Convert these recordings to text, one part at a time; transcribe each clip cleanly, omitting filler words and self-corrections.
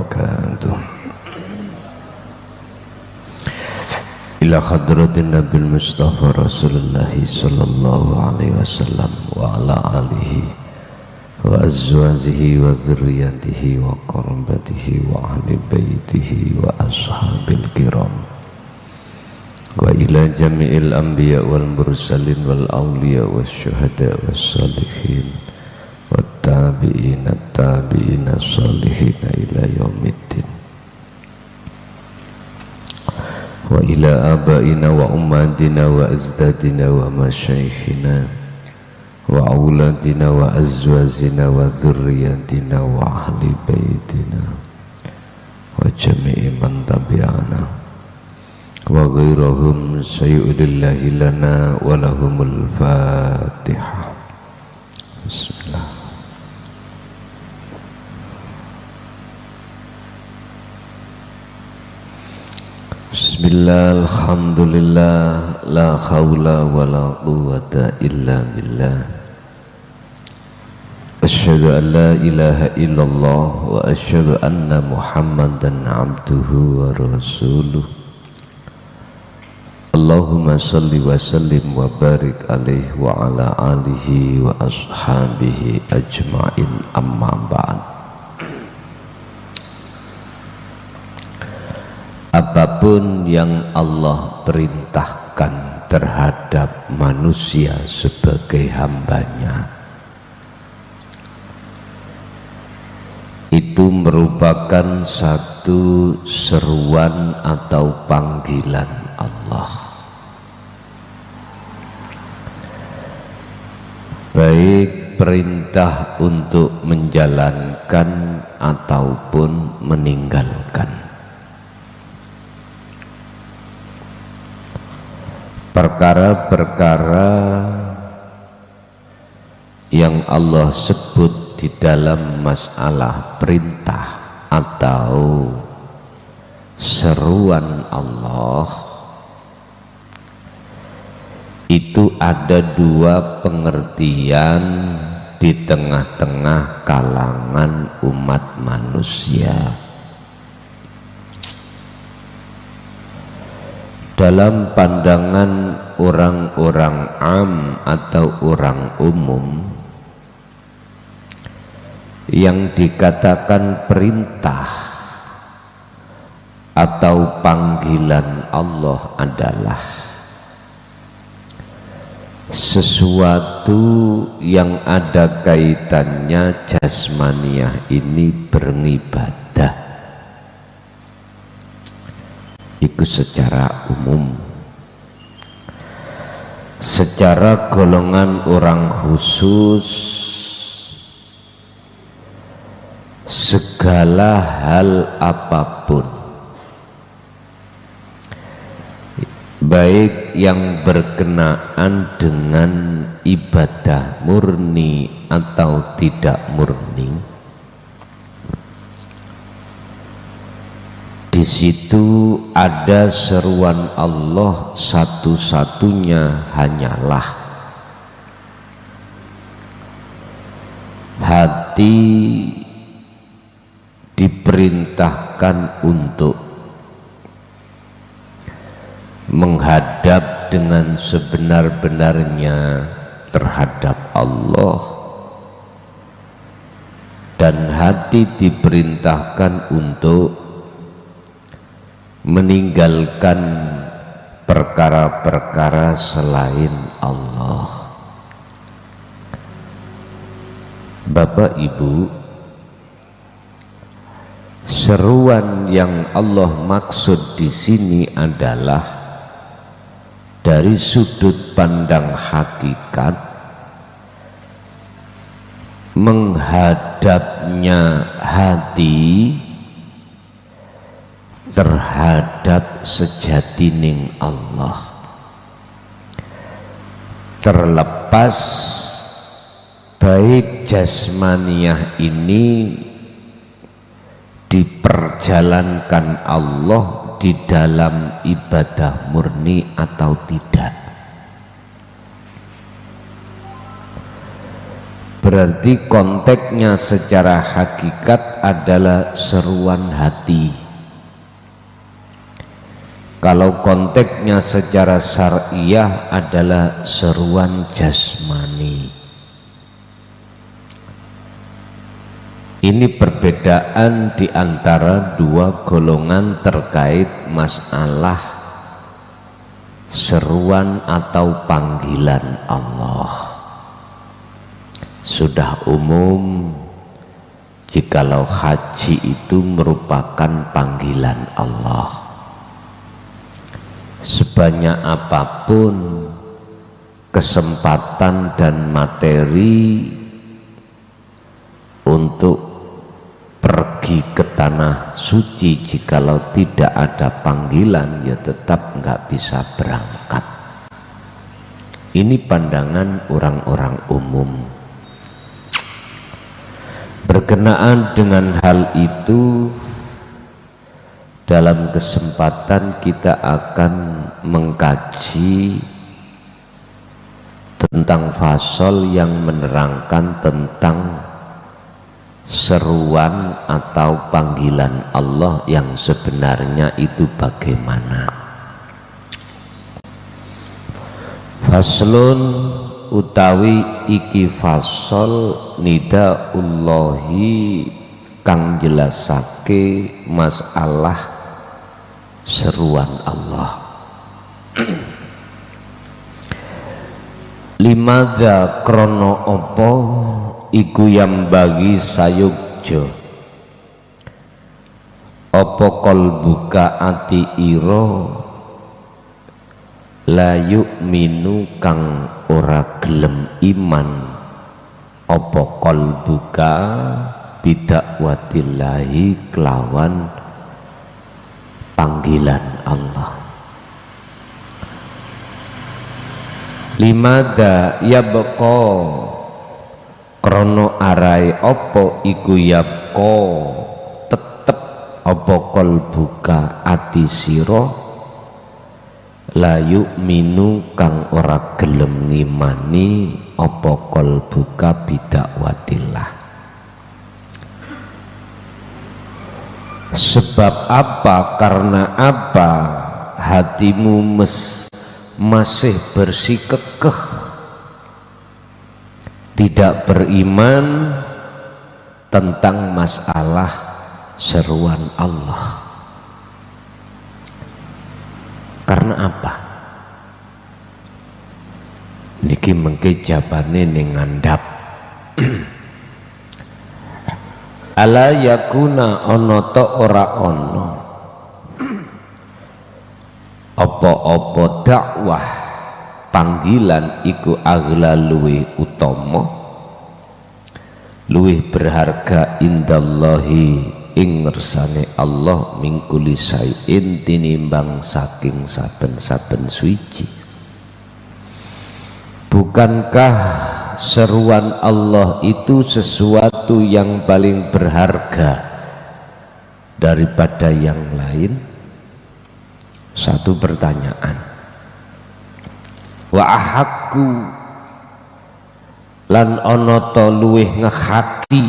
wabarakatuh. Ila hadratin Nabil Mustafa Rasulullah sallallahu alaihi wasallam wa ala alihi wa azwajihi wa dzurriyyatihi wa qarbatihi wa ahli baitihi wa ashabil kiram wa ila jami'il anbiya wal mursalin wal awliya was syuhada was salihin wa tabi'ina salihina ila yaumiddin wa ila abaina wa ummatina wa azdadina wa masyaikhina wa auladina wa azwazina wa dzurriyyatina wa ahli baitina wa jami'i man tabi'ana wa ghairahum sayyudillahi lana wa lahumul fatihah. Bismillah. Bismillah, alhamdulillah, la khawla wa la quwwata illa billah. Asyhadu an la ilaha illallah wa asyhadu anna Muhammadan abduhu wa rasuluh. Allahumma salli wa sallim wa barik alaihi wa ala alihi wa ashabihi ajma'in, amma ba'd. Apapun yang Allah perintahkan terhadap manusia sebagai hambanya, itu merupakan satu seruan atau panggilan Allah. Baik perintah untuk menjalankan ataupun meninggalkan. Perkara-perkara yang Allah sebut di dalam masalah perintah atau seruan Allah, itu ada dua pengertian di tengah-tengah kalangan umat manusia. Dalam pandangan orang-orang am atau orang umum, yang dikatakan perintah atau panggilan Allah adalah sesuatu yang ada kaitannya jasmaniah ini beribadah. Itu secara umum. Secara golongan orang khusus, segala hal apapun, baik yang berkenaan dengan ibadah murni atau tidak murni, di situ ada seruan Allah, satu-satunya hanyalah hati diperintahkan untuk menghadap dengan sebenar-benarnya terhadap Allah, dan hati diperintahkan untuk meninggalkan perkara-perkara selain Allah. Bapak Ibu, seruan yang Allah maksud di sini adalah dari sudut pandang hakikat, menghadapnya hati terhadap sejatining Allah, terlepas baik jasmaniah ini diperjalankan Allah di dalam ibadah murni atau tidak. berarti konteksnya secara hakikat adalah seruan hati. Kalau konteksnya secara syariah adalah seruan jasmani. Ini perbedaan di antara dua golongan terkait masalah seruan atau panggilan Allah. Sudah umum jikalau haji itu merupakan panggilan Allah. Sebanyak apapun kesempatan dan materi untuk pergi ke tanah suci, jikalau tidak ada panggilan ya tetap nggak bisa berangkat. Ini pandangan orang-orang umum. Berkenaan dengan hal itu, dalam kesempatan kita akan mengkaji tentang fasal yang menerangkan tentang seruan atau panggilan Allah yang sebenarnya itu bagaimana. Faslun utawi iki fasal nidaullahi kang jelasake masalah seruan Allah. Limadza krono opo iku yang bagi sayukjo opo kolbuka ati iro la yu'minu kang ora gelem iman opo kolbuka bidakwatillahi kelawan panggilan Allah. Limada yabqa krono arai opo iku yabqa tetep opo kolbuka ati siro la yu'minu kang ora gelem ngimani apa qalbuka bidakwatillah. Sebab apa? Karena apa hatimu masih bersikukuh tidak beriman tentang masalah seruan Allah? Karena apa? Niki mengke jabane ning ngandhap. Ala yakuna ana ta ora ana apa-apa dakwah panggilan iku aghla luwih utama luwih berharga indallahi ing ngersane Allah mingkuli sayin tinimbang saking saben-saben suci. Bukankah seruan Allah itu sesuatu yang paling berharga daripada yang lain? Satu pertanyaan. Wa ahakku lan ana ta luwih ngehaki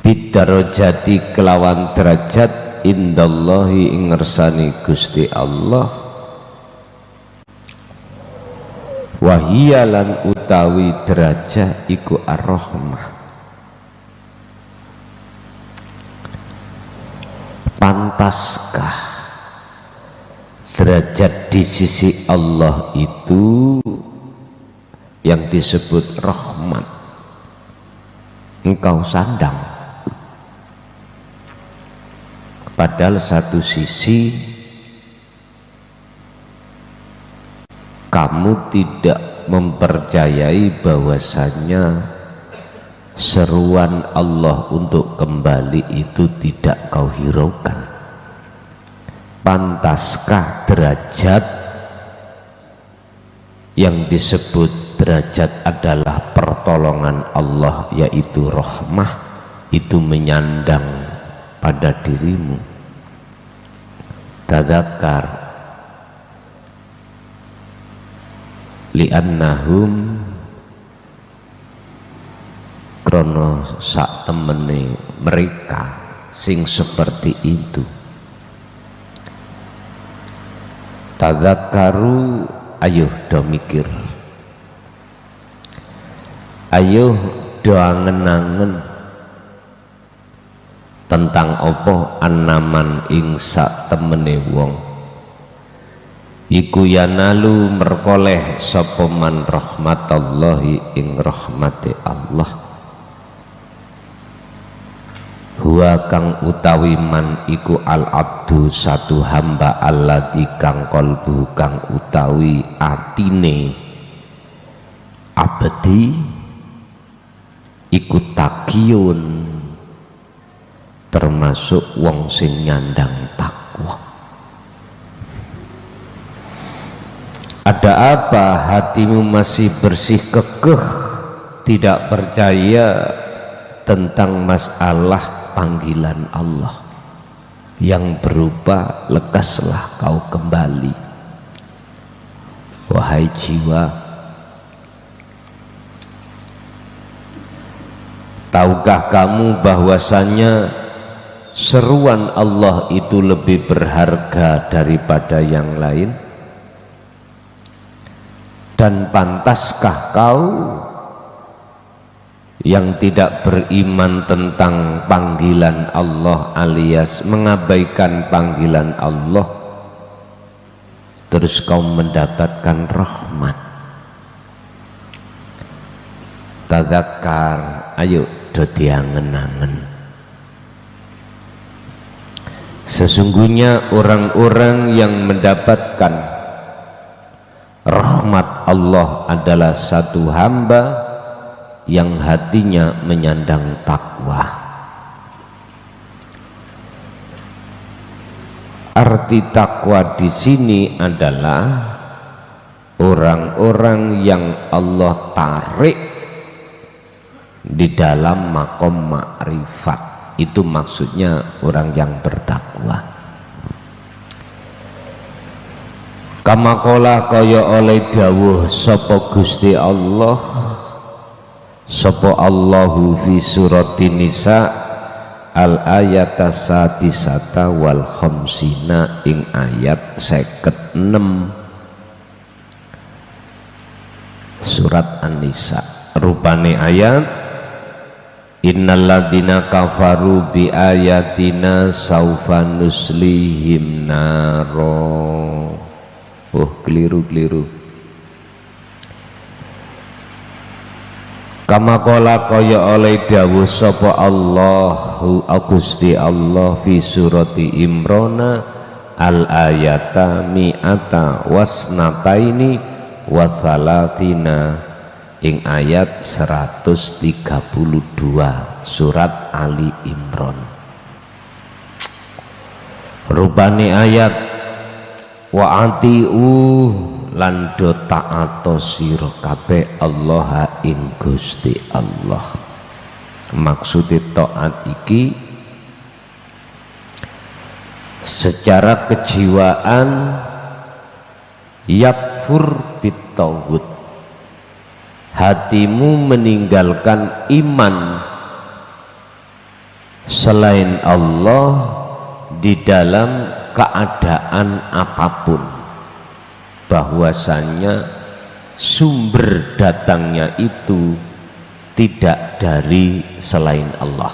bidarajati kelawan derajat indallahi ing ngersani Gusti Allah wahiyalan utawi derajat iku ar-rahmah. Pantaskah derajat di sisi Allah itu yang disebut rahmat engkau sandang? Padahal satu sisi kamu tidak mempercayai bahwasanya seruan Allah untuk kembali itu tidak kau hiraukan. Pantaskah derajat yang disebut derajat adalah pertolongan Allah yaitu rahmah itu menyandang pada dirimu? Tadzakar li'annahum krono sak temene mereka sing seperti itu tadzakkaru ayuh do mikir, ayuh do angen-angen tentang apa annaman ing sak temene wong iku yanalu merkoleh sapa man rahmatallahi ing rahmati Allah, huwa kang utawi man iku al abdu satu hamba alladzi kang qalbu kang utawi atine abdi iku takiyun termasuk wong sing nyandang takwa. Ada apa hatimu masih bersih kekeh tidak percaya tentang masalah panggilan Allah yang berupa lekaslah kau kembali wahai jiwa. Tahukah kamu bahwasanya seruan Allah itu lebih berharga daripada yang lain? Dan pantaskah kau yang tidak beriman tentang panggilan Allah alias mengabaikan panggilan Allah terus kau mendapatkan rahmat? Tadzakkar, ayo do diangen-angen. Sesungguhnya orang-orang yang mendapatkan rahmat Allah adalah satu hamba yang hatinya menyandang takwa. Arti takwa di sini adalah orang-orang yang Allah tarik di dalam makom makrifat. Itu maksudnya orang yang bertakwa. Kama qala kaya oleh dawuh sapa Gusti Allah, sapa Allahu fi surati Nisa al ayata sadisata wal khamsina ing ayat 56 surat An-Nisa. Rupane ayat innalladzina kafaru bi ayatina saufa nuslihim naro. Oh, keliru. Kama qala kaya oleh dawuh sapa Allahu Gusti Allah fi surati Imran al ayata mi'ata wasnataini wa thalathina ing ayat 132 surat Ali Imran. Rupane ayat wa atiu lan do ta'ato sira kabeh Allah ing Gusti Allah. Maksudnya taat iki secara kejiwaan yakfur bitawud, hatimu meninggalkan iman selain Allah di dalam keadaan apapun, bahwasanya sumber datangnya itu tidak dari selain Allah.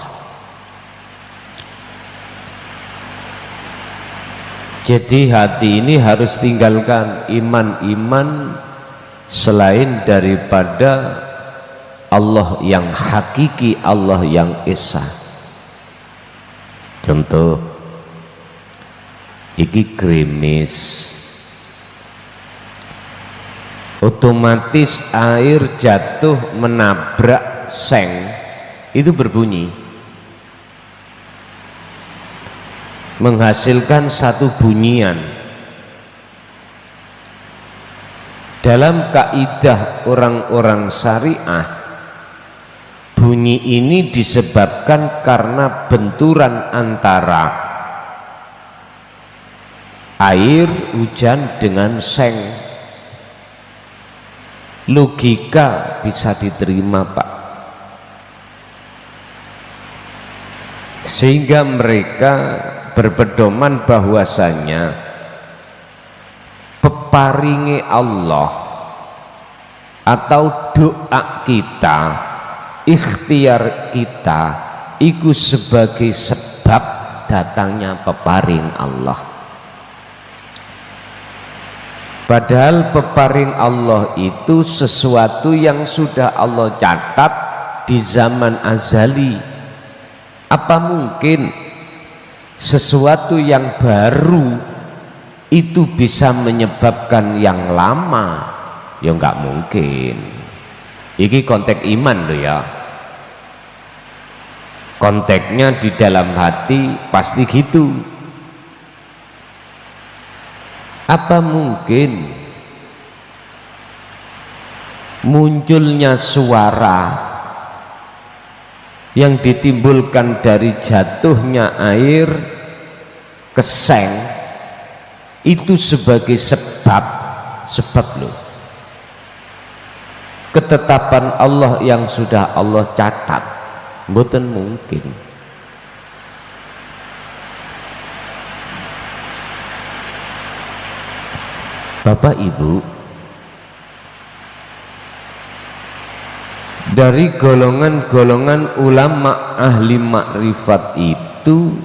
Jadi hati ini harus tinggalkan iman-iman selain daripada Allah yang hakiki, Allah yang esa. Contoh iki gerimis, otomatis air jatuh menabrak seng itu berbunyi, menghasilkan satu bunyian. Dalam kaidah orang-orang syariah, bunyi ini disebabkan karena benturan antara air hujan dengan seng. logika bisa diterima Pak, sehingga mereka berpedoman bahwasanya peparingi Allah atau doa kita, ikhtiar kita itu sebagai sebab datangnya peparing Allah. Padahal peparing Allah itu sesuatu yang sudah Allah catat di zaman azali. Apa mungkin sesuatu yang baru itu bisa menyebabkan yang lama? Ya enggak mungkin. Ini konteks iman loh ya. Konteksnya di dalam hati pasti gitu. Apa mungkin munculnya suara yang ditimbulkan dari jatuhnya air ke seng itu sebagai sebab loh, ketetapan Allah yang sudah Allah catat? Mboten mungkin. Bapak Ibu, dari golongan-golongan ulama ahli makrifat itu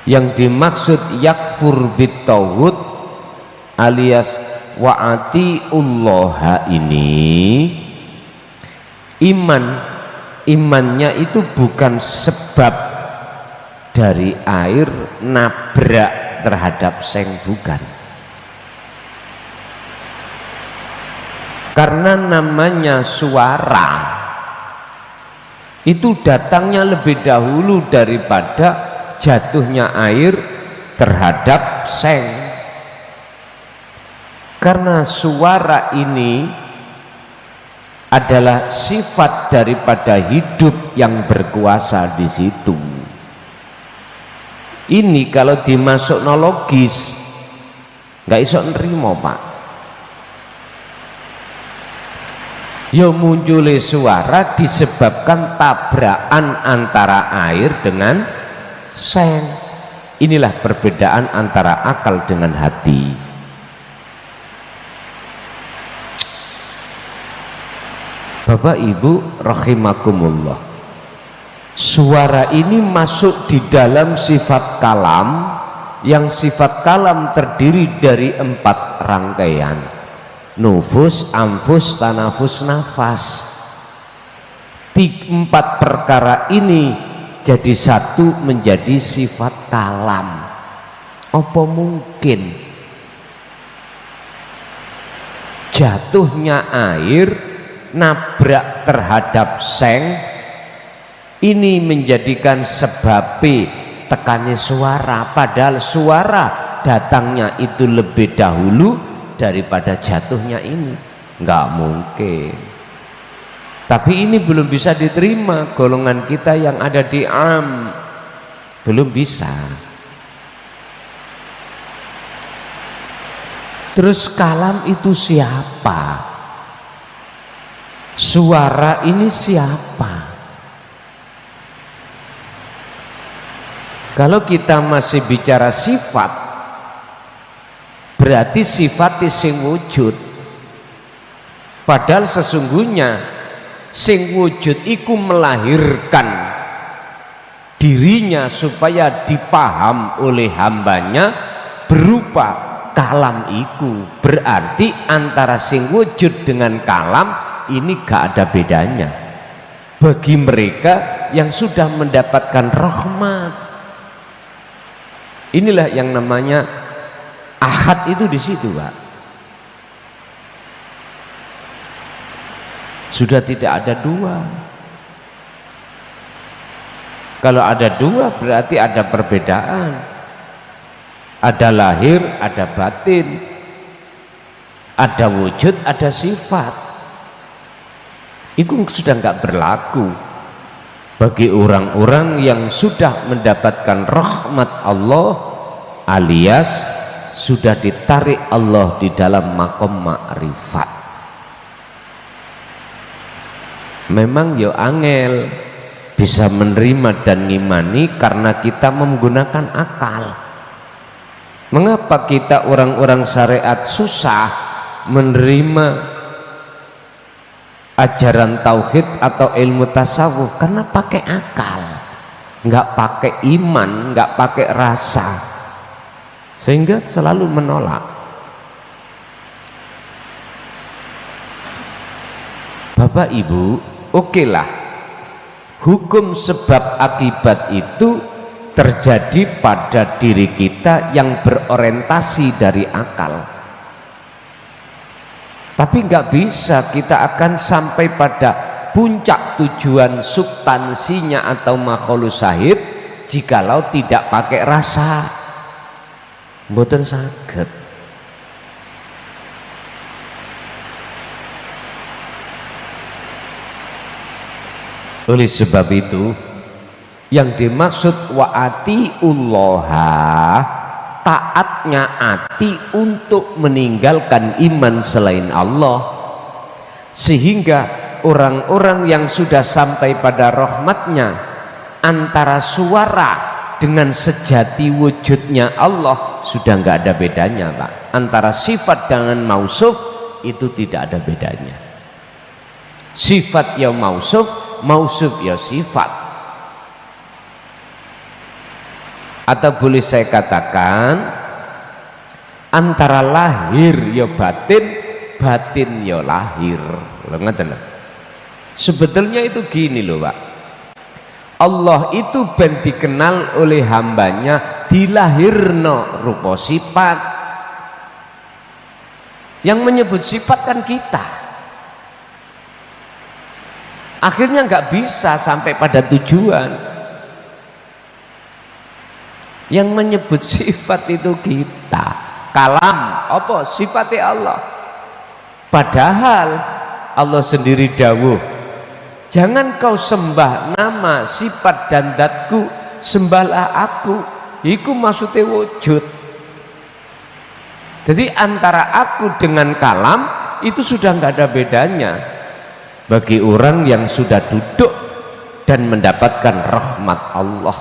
yang dimaksud yakfur bitawud alias wa'atiullaha ini, imannya itu bukan sebab dari air nabrak terhadap seng, bukan. Karena namanya suara itu datangnya lebih dahulu daripada jatuhnya air terhadap seng. Karena suara ini adalah sifat daripada hidup yang berkuasa di situ. Ini kalau dimasuk logis nggak iso nerimo Pak. Ya munculnya suara disebabkan tabrakan antara air dengan seng. Inilah perbedaan antara akal dengan hati. Bapak Ibu rahimakumullah, suara ini masuk di dalam sifat kalam, yang sifat kalam terdiri dari 4 rangkaian: nufus, anfus, tanafus, nafas. 4 perkara ini jadi satu menjadi sifat kalam. Apa mungkin jatuhnya air nabrak terhadap seng ini menjadikan sebab tekannya suara, padahal suara datangnya itu lebih dahulu daripada jatuhnya ini? Nggak mungkin. Tapi ini belum bisa diterima golongan kita yang ada di belum bisa. Terus kalam itu siapa? Suara ini siapa? Kalau kita masih bicara sifat, berarti sifat sing wujud. Padahal sesungguhnya sing wujud iku melahirkan dirinya supaya dipaham oleh hambanya berupa kalam iku. Berarti antara sing wujud dengan kalam ini gak ada bedanya bagi mereka yang sudah mendapatkan rahmat. Inilah yang namanya ahad itu di situ, Pak. Sudah tidak ada dua. Kalau ada dua berarti ada perbedaan. Ada lahir, ada batin. Ada wujud, ada sifat. Itu sudah nggak berlaku bagi orang-orang yang sudah mendapatkan rahmat Allah alias sudah ditarik Allah di dalam makom ma'rifat. Memang yo angel bisa menerima dan ngimani karena kita menggunakan akal. Mengapa kita orang-orang syariat susah menerima ajaran tauhid atau ilmu tasawuf? Karena pakai akal, nggak pakai iman, nggak pakai rasa, sehingga selalu menolak. Bapak Ibu, oke lah, hukum sebab akibat itu terjadi pada diri kita yang berorientasi dari akal. Tapi nggak bisa kita akan sampai pada puncak tujuan substansinya atau makhluk syahid jikalau tidak pakai rasa. Mboten saged. Oleh sebab itu yang dimaksud wa'atiullaha, taatnya hati untuk meninggalkan iman selain Allah, sehingga orang-orang yang sudah sampai pada rahmatnya antara suara dengan sejati wujudnya Allah sudah nggak ada bedanya Pak. Antara sifat dengan mausuf itu tidak ada bedanya. Sifat ya mausuf, mausuf ya sifat. Atau boleh saya katakan antara lahir ya batin, batin ya lahir. Sebetulnya itu gini loh Pak, Allah itu ben dikenal oleh hambanya dilahirno rupa sifat. Yang menyebut sifat kan kita. Akhirnya nggak bisa sampai pada tujuan. Yang menyebut sifat itu kita. Kalam apa sifatnya Allah. Padahal Allah sendiri dawuh, jangan kau sembah nama, sifat dan zatku, sembahlah aku. Iku maksudnya wujud. Jadi antara aku dengan kalam itu sudah nggak ada bedanya bagi orang yang sudah duduk dan mendapatkan rahmat Allah.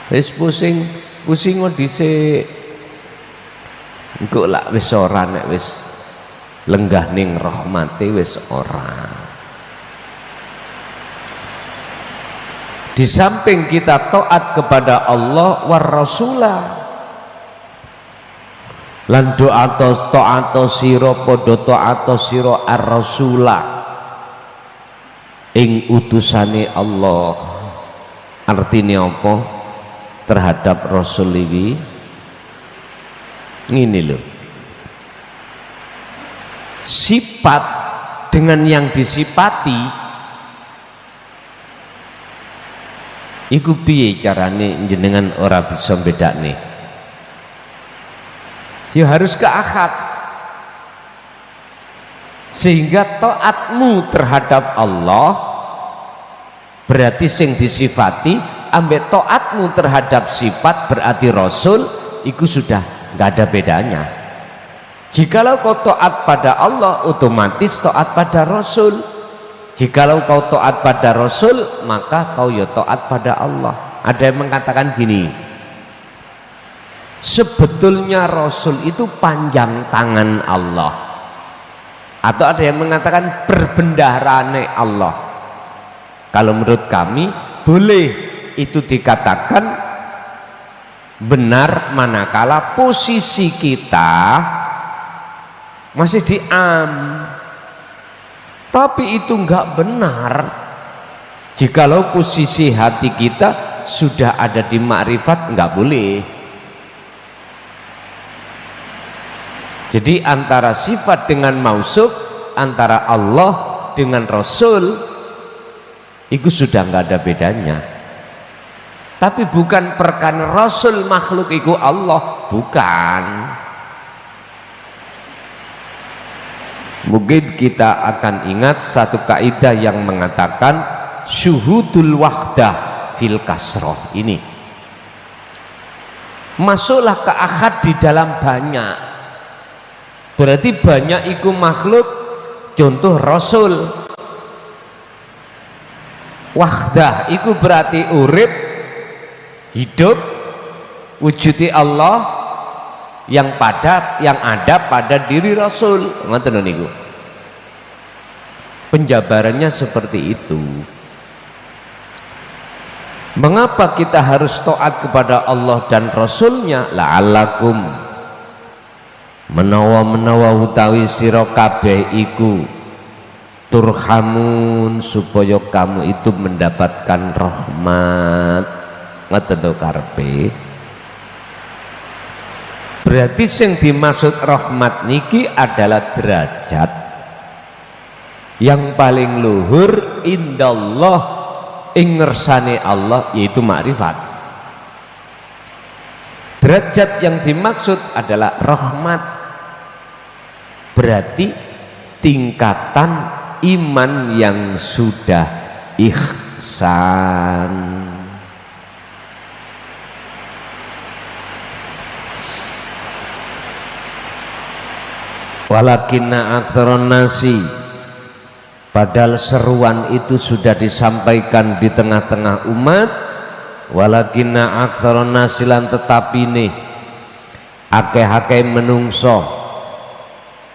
Wis pusing dhisik. Engko lak wis ora, nek wis lenggah ning rahmate wis ora. Di samping kita taat kepada Allah war rasulah, lan taat sira padha taat sira ar-rasulah ing utusane Allah. Artinya apa? Terhadap Rasul ini loh, sifat dengan yang disifati iku piye carane jenengan ora bisa bedakne? Ya harus ke akad, sehingga taatmu terhadap Allah berarti sing disifati, ambek taatmu terhadap sifat berarti Rasul, itu sudah nggak ada bedanya. Jikalau kau taat pada Allah, otomatis taat pada Rasul. Jikalau kau taat pada Rasul, maka kau ya taat pada Allah. Ada yang mengatakan gini, sebetulnya Rasul itu panjang tangan Allah, atau ada yang mengatakan berbendaharane Allah. Kalau menurut kami boleh itu dikatakan benar manakala posisi kita masih di tapi itu enggak benar jikalau posisi hati kita sudah ada di makrifat, enggak boleh. Jadi antara sifat dengan mausuf, antara Allah dengan Rasul itu sudah enggak ada bedanya. Tapi bukan perkara Rasul makhluk itu Allah, bukan. Mungkin kita akan ingat satu kaidah yang mengatakan syuhudul wahdah fil kasroh ini. Masuklah ke akad di dalam banyak. Berarti banyak itu makhluk contoh Rasul. Wahdah iku berarti urip, hidup, wujudi Allah yang ada pada diri Rasul. Ngoten niku. Penjabarannya seperti itu. Mengapa kita harus taat kepada Allah dan Rasulnya? La'allakum menawa utawi sira kabeh iku turhamun, supaya kamu itu mendapatkan rahmat. Ngoten to karepe. Berarti sing dimaksud rahmat niki adalah derajat yang paling luhur indallah ing ngersane Allah, yaitu makrifat. Derajat yang dimaksud adalah rahmat, berarti tingkatan iman yang sudah ihsan. Walakinna aktsaron nasi, padahal seruan itu sudah disampaikan di tengah-tengah umat. Walakinna aktsaron nasi, lan tetapi nih akeh-akeh menungso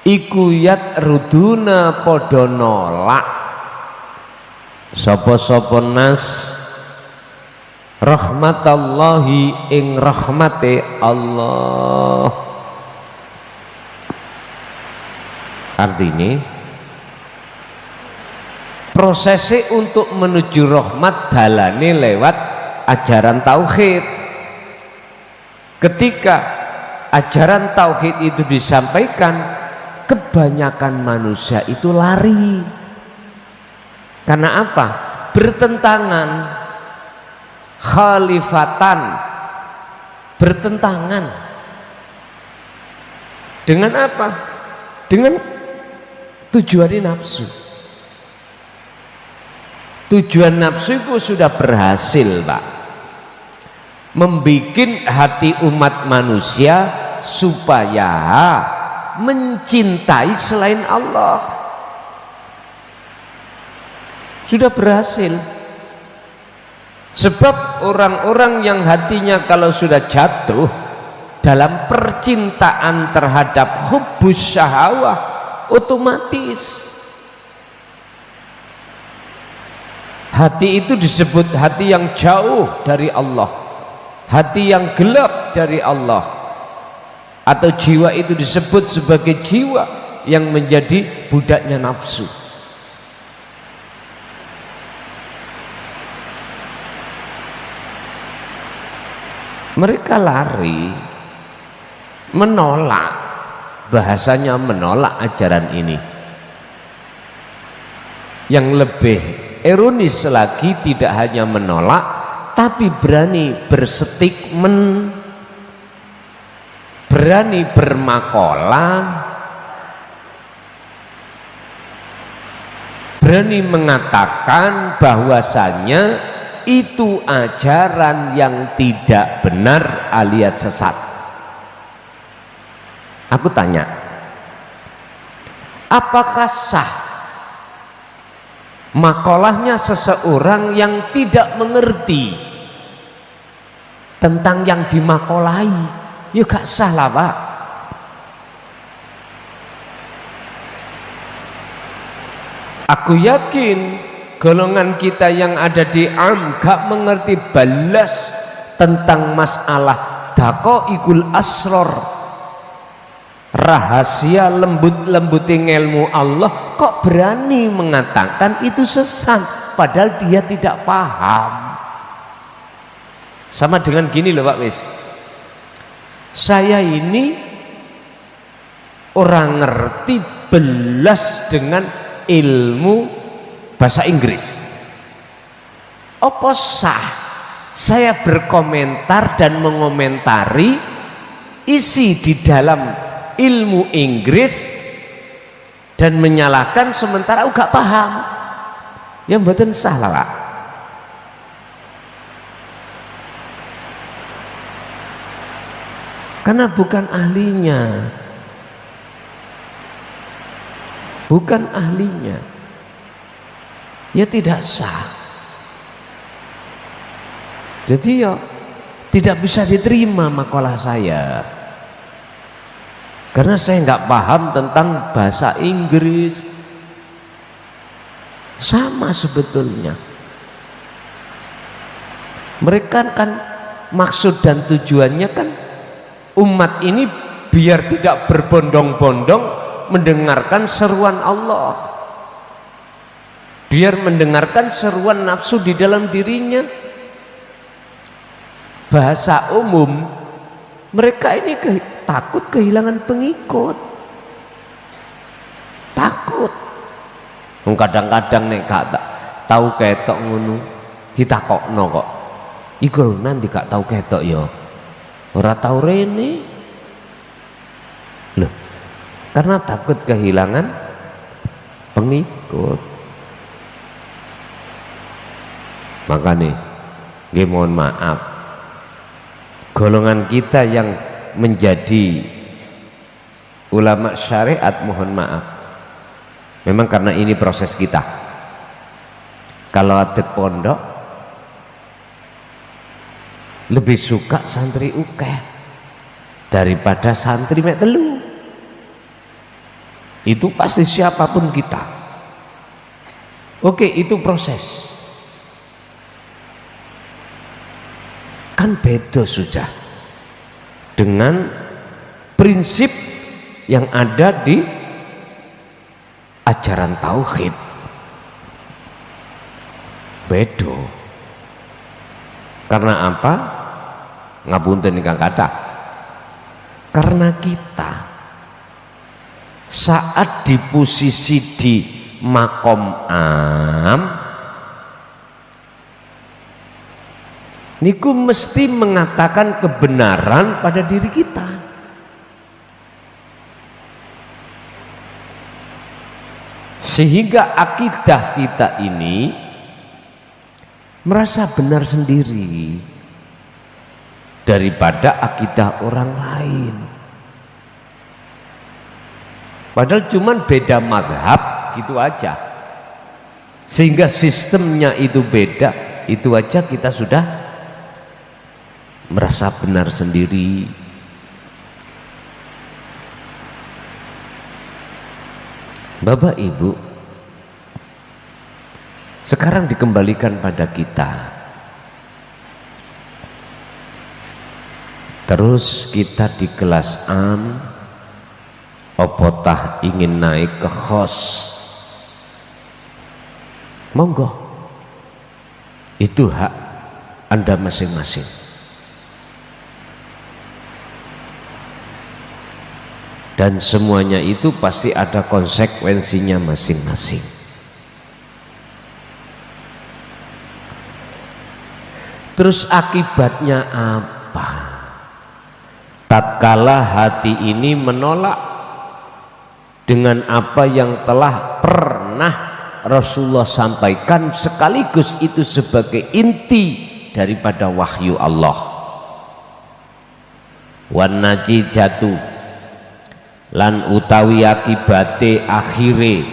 iku yat ruduna padha nolak sapa-sapa nas rahmatallahi ing rahmate Allah. Artinya prosesnya untuk menuju rahmat dalane lewat ajaran tauhid. Ketika ajaran tauhid itu disampaikan, kebanyakan manusia itu lari. Karena apa? Bertentangan, khalifatan, bertentangan. Dengan apa? Dengan tujuan nafsu. Tujuan nafsu itu sudah berhasil, Pak, membikin hati umat manusia supaya mencintai selain Allah. Sudah berhasil. Sebab orang-orang yang hatinya kalau sudah jatuh dalam percintaan terhadap hubbus syahawah, otomatis hati itu disebut hati yang jauh dari Allah, hati yang gelap dari Allah, atau jiwa itu disebut sebagai jiwa yang menjadi budaknya nafsu. Mereka lari, menolak, bahasanya menolak ajaran ini. Yang lebih ironis lagi, tidak hanya menolak, tapi berani berstatement, berani bermakalah, berani mengatakan bahwasanya itu ajaran yang tidak benar alias sesat. Aku tanya, apakah sah makolahnya seseorang yang tidak mengerti tentang yang dimakolahi? Ya gak sah lah, Pak. Aku yakin golongan kita yang ada di gak mengerti balas tentang masalah daqaiqul asror, rahasia lembut-lembuting ilmu Allah, kok berani mengatakan itu sesat padahal dia tidak paham. Sama dengan gini loh Pak Wis, saya ini orang ngerti belas dengan ilmu bahasa Inggris. Apa sah saya berkomentar dan mengomentari isi di dalam ilmu Inggris dan menyalahkan sementara aku gak paham? Ya mboten sah lah, Pak. Karena bukan ahlinya, bukan ahlinya, ya tidak sah. Jadi ya tidak bisa diterima makalah saya, karena saya nggak paham tentang bahasa Inggris. Sama sebetulnya, mereka kan maksud dan tujuannya kan umat ini biar tidak berbondong-bondong mendengarkan seruan Allah, biar mendengarkan seruan nafsu di dalam dirinya. Bahasa umum, mereka ini takut kehilangan pengikut, takut. Kadang-kadang nek gak tahu ketok ngono ditakokno kok, iku nanti gak tahu ketok ya ora tahu rene loh, karena takut kehilangan pengikut. Makanya nggih mohon maaf, golongan kita yang menjadi ulama syariat, mohon maaf, memang karena ini proses kita. Kalau adat pondok lebih suka santri ukeh daripada santri mek telu. Itu pasti siapapun kita. Oke, itu proses. Kan beda sudah dengan prinsip yang ada di ajaran tauhid, bedo. Karena apa? Ngapunten ingkang kathah, karena kita saat di posisi di makom am niku mesti mengatakan kebenaran pada diri kita. Sehingga akidah kita ini merasa benar sendiri daripada akidah orang lain. Padahal cuman beda mazhab gitu aja, sehingga sistemnya itu beda, itu aja kita sudah merasa benar sendiri. Bapak Ibu, sekarang dikembalikan pada kita, terus kita di kelas am, opotah ingin naik ke khos, monggo, itu hak Anda masing-masing. Dan semuanya itu pasti ada konsekuensinya masing-masing. Terus akibatnya apa? Tatkala hati ini menolak dengan apa yang telah pernah Rasulullah sampaikan, sekaligus itu sebagai inti daripada wahyu Allah. Wan najijatu, lan utawi akibate akhire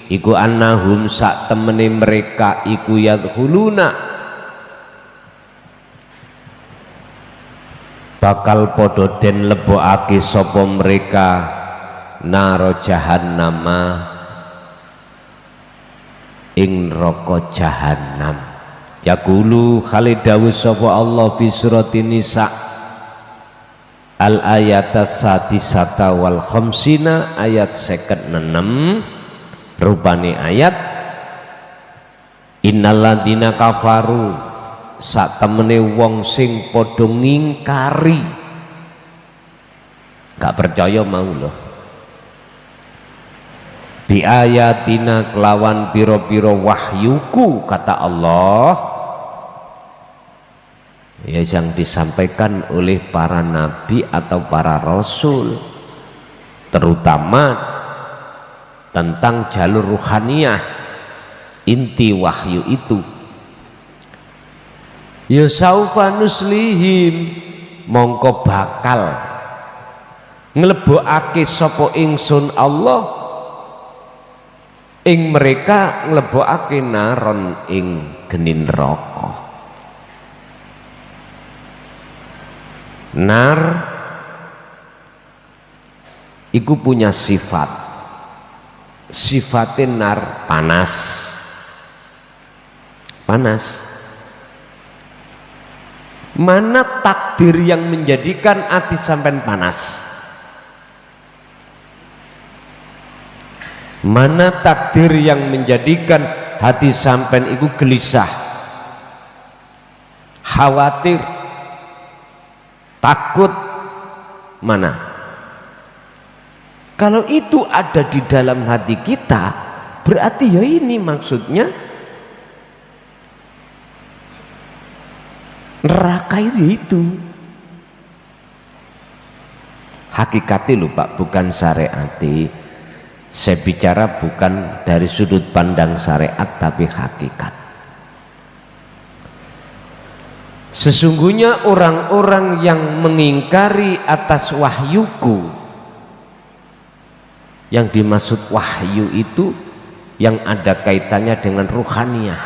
iku annahum sak temene mereka iku yadkhuluna bakal podo den lebokake sapa mereka naro jahannama ing neraka jahannam. Yaqulu khalidawu sapa Allah fi suratin nisa al ayata sadisata wal khamsina ayat 56 rupane ayat innalladzina kafaru sak temene wong sing padha ngingkari, gak percaya mau loh, bi ayatina kelawan piro-piro wahyuku kata Allah, ya yang disampaikan oleh para nabi atau para rasul, terutama tentang jalur ruhaniyah, inti wahyu itu. Ya saufa nuslihim, mongko bakal nglebokake sapa ingsun Allah ing mereka nglebokake naron ing geni neraka. Nar iku punya sifat, sifatnya nar panas. Mana takdir yang menjadikan hati sampean panas? Mana takdir yang menjadikan hati sampean itu gelisah, khawatir, takut? Mana? Kalau itu ada di dalam hati kita, berarti ya ini maksudnya neraka itu. Hakikatnya lho Pak, bukan syariati. Saya bicara bukan dari sudut pandang syariat, tapi hakikat. Sesungguhnya orang-orang yang mengingkari atas wahyuku, yang dimaksud wahyu itu yang ada kaitannya dengan ruhaniyah,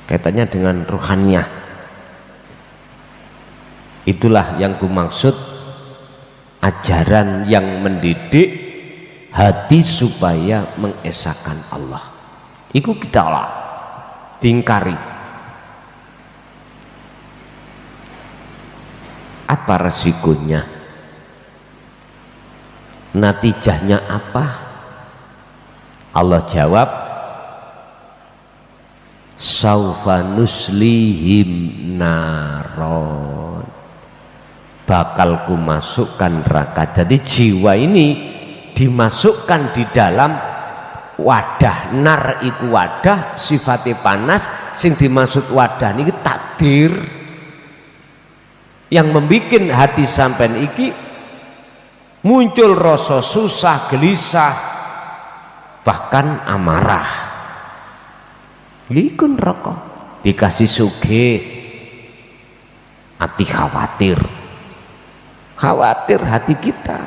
kaitannya dengan ruhaniyah, itulah yang kumaksud ajaran yang mendidik hati supaya mengesahkan Allah. Iku kita lah tingkari. Apa resikonya? Natijahnya apa? Allah jawab, saufa nuslihim naron, bakal ku masukkan neraka. Jadi jiwa ini dimasukkan di dalam wadah. Nar iku wadah, sifatnya panas. Sing dimaksud wadah ini takdir yang membuat hati sampean iki muncul rasa susah, gelisah, bahkan amarah. Iku neraka. Dikasih sugih, hati khawatir. Khawatir hati kita.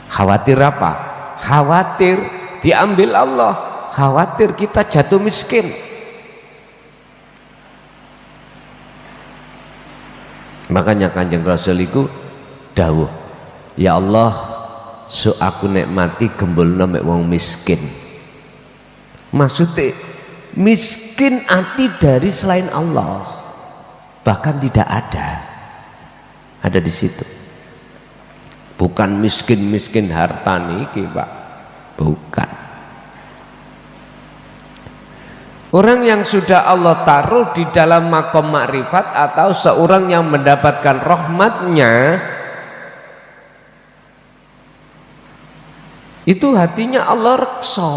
Khawatir apa? Khawatir diambil Allah, khawatir kita jatuh miskin. Makanya Kanjeng Rasul iku dawuh, ya Allah, so aku nek mati gembulna mek wong miskin. Maksudnya miskin hati dari selain Allah, bahkan tidak ada di situ. Bukan miskin harta niki Pak, bukan. Orang yang sudah Allah taruh di dalam makom makrifat atau seorang yang mendapatkan rahmatnya, itu hatinya Allah reksa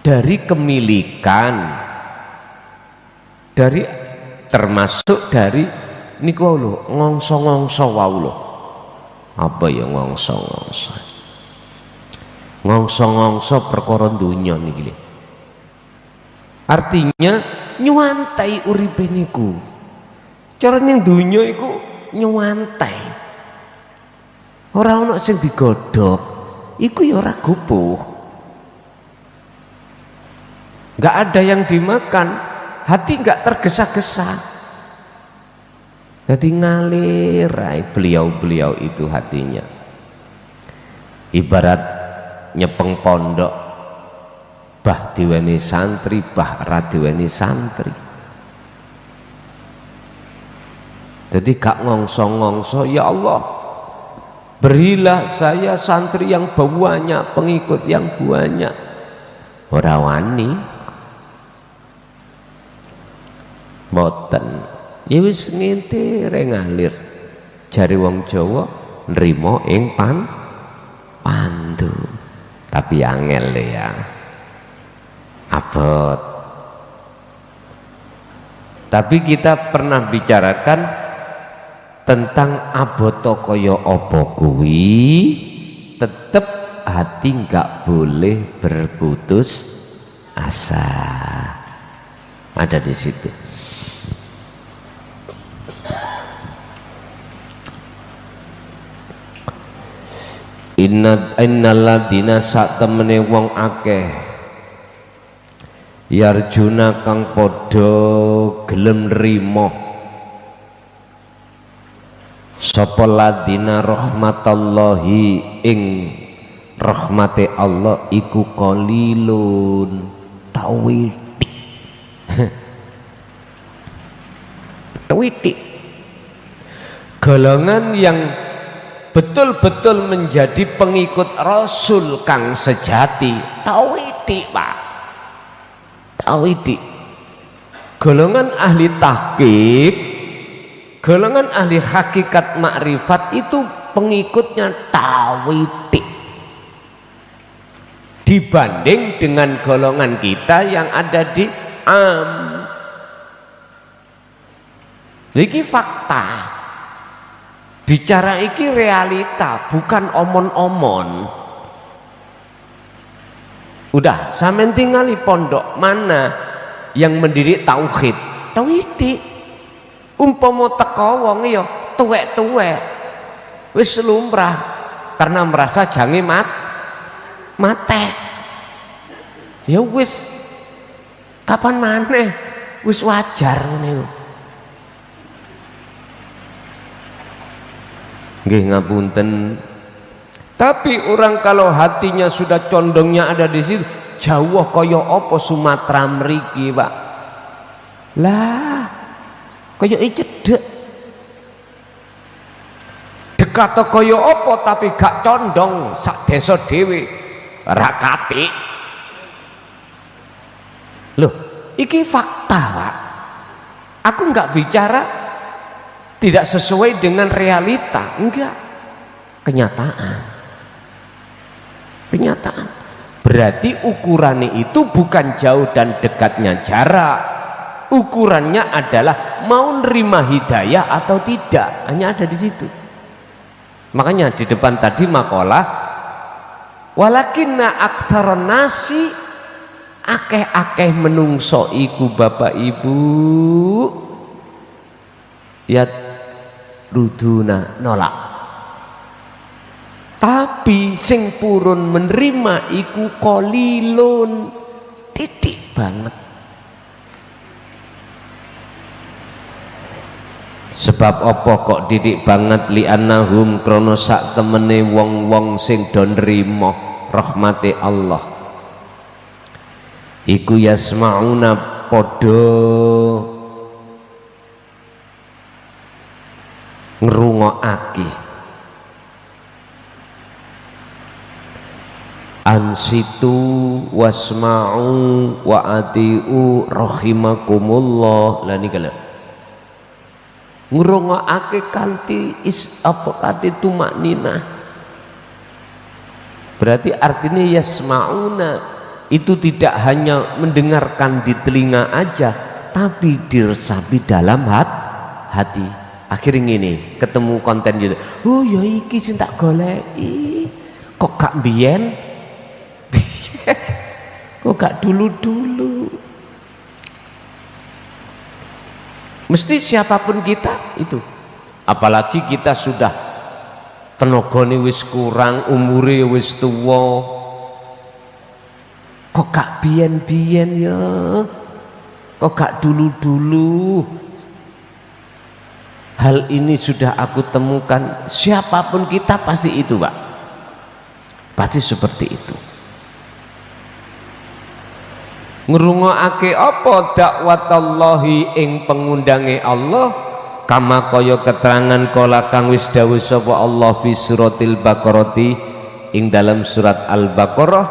dari kemilikan, dari termasuk dari niku lho ngongso-ngongso wau lho. Apa ya ngongso-ngongso? Ngongso-ngongso perkara dunya niki. Artinya nyuwantai uripe niku. Cara ning dunya iku nyuwantai. Ora ana sing digodhog, iku ya ora gupuh. Enggak ada yang dimakan, hati enggak tergesa-gesa. Jadi ngalir beliau-beliau itu hatinya. Ibarat nyepeng pondok, bah diweni santri, bah ra diweni santri. Jadi gak ngongso-ngongso, ya Allah berilah saya santri yang banyak, pengikut yang banyak. Ora wani mboten, ya wis ngintir ngalir. Jari wong Jawa nrimo ing pandu. Tapi angel ya, abot. Tapi kita pernah bicarakan tentang aboto kaya apa kuwi, tetep hati nggak boleh berputus asa. Ada di situ. innal ladina sak temene wong akeh yarjuna kang padha gelem nrimo sapa ladina rahmatallahi ing rahmate Allah iku qalilun tawiti tawiti golongan yang betul-betul menjadi pengikut Rasul kang sejati tawiti Pak, tawiti golongan ahli tahqiq, golongan ahli hakikat makrifat itu pengikutnya tawiti dibanding dengan golongan kita yang ada di iki fakta, bicara iki realita bukan omon-omon. Udah sampean tinggali pondok mana yang mendidik tauhid tawhid umpama teko wong ya tuwek-tuwek wis lumrah karena merasa jange mate ya wis kapan maneh wis wajar ngene. Nggih ngapunten, tapi orang kalau hatinya sudah condongnya ada di situ jauh kaya apa Sumatera mriki Pak lah kaya cedek dekat kaya apa tapi gak condong sak desa dhewe rakati loh iki fakta Pak, aku nggak bicara tidak sesuai dengan realita, enggak, kenyataan berarti ukurannya itu bukan jauh dan dekatnya jarak, ukurannya adalah mau nerima hidayah atau tidak, hanya ada di situ. Makanya di depan tadi makalah walakinna aktsaron nasi akeh-akeh menungso iku Bapak Ibu ya ruduna nolak, tapi sing purun menerima iku qalilun titik banget. Sebab apa kok didik banget li'annahum krono sak temene wong-wong sing do nrimo rahmate Allah iku yasmauna padha ngrungokake ansitu wasma'u wa atiu rahimakumullah lah niki lho ngrungokake kanthi kanthi tumakninah berarti artinya yasma'una itu tidak hanya mendengarkan di telinga aja tapi diresapi dalam hati. Akhirnya ini ketemu konten gitu, oh ya iki sing tak goleki kok gak mbiyen kok gak dulu-dulu. Mesti siapapun kita itu, apalagi kita sudah tenagane wis kurang, umure wis tuwa, kok gak biyen-biyen ya, kok gak dulu-dulu. Hal ini sudah aku temukan, siapapun kita pasti itu Pak, pasti seperti itu. Ngrungokake apa dakwatallahi ing pengundange Allah kama kaya keterangan kala kang wis dawuh sapa Allah fi suratil baqarati ing dalam surat Al-Baqarah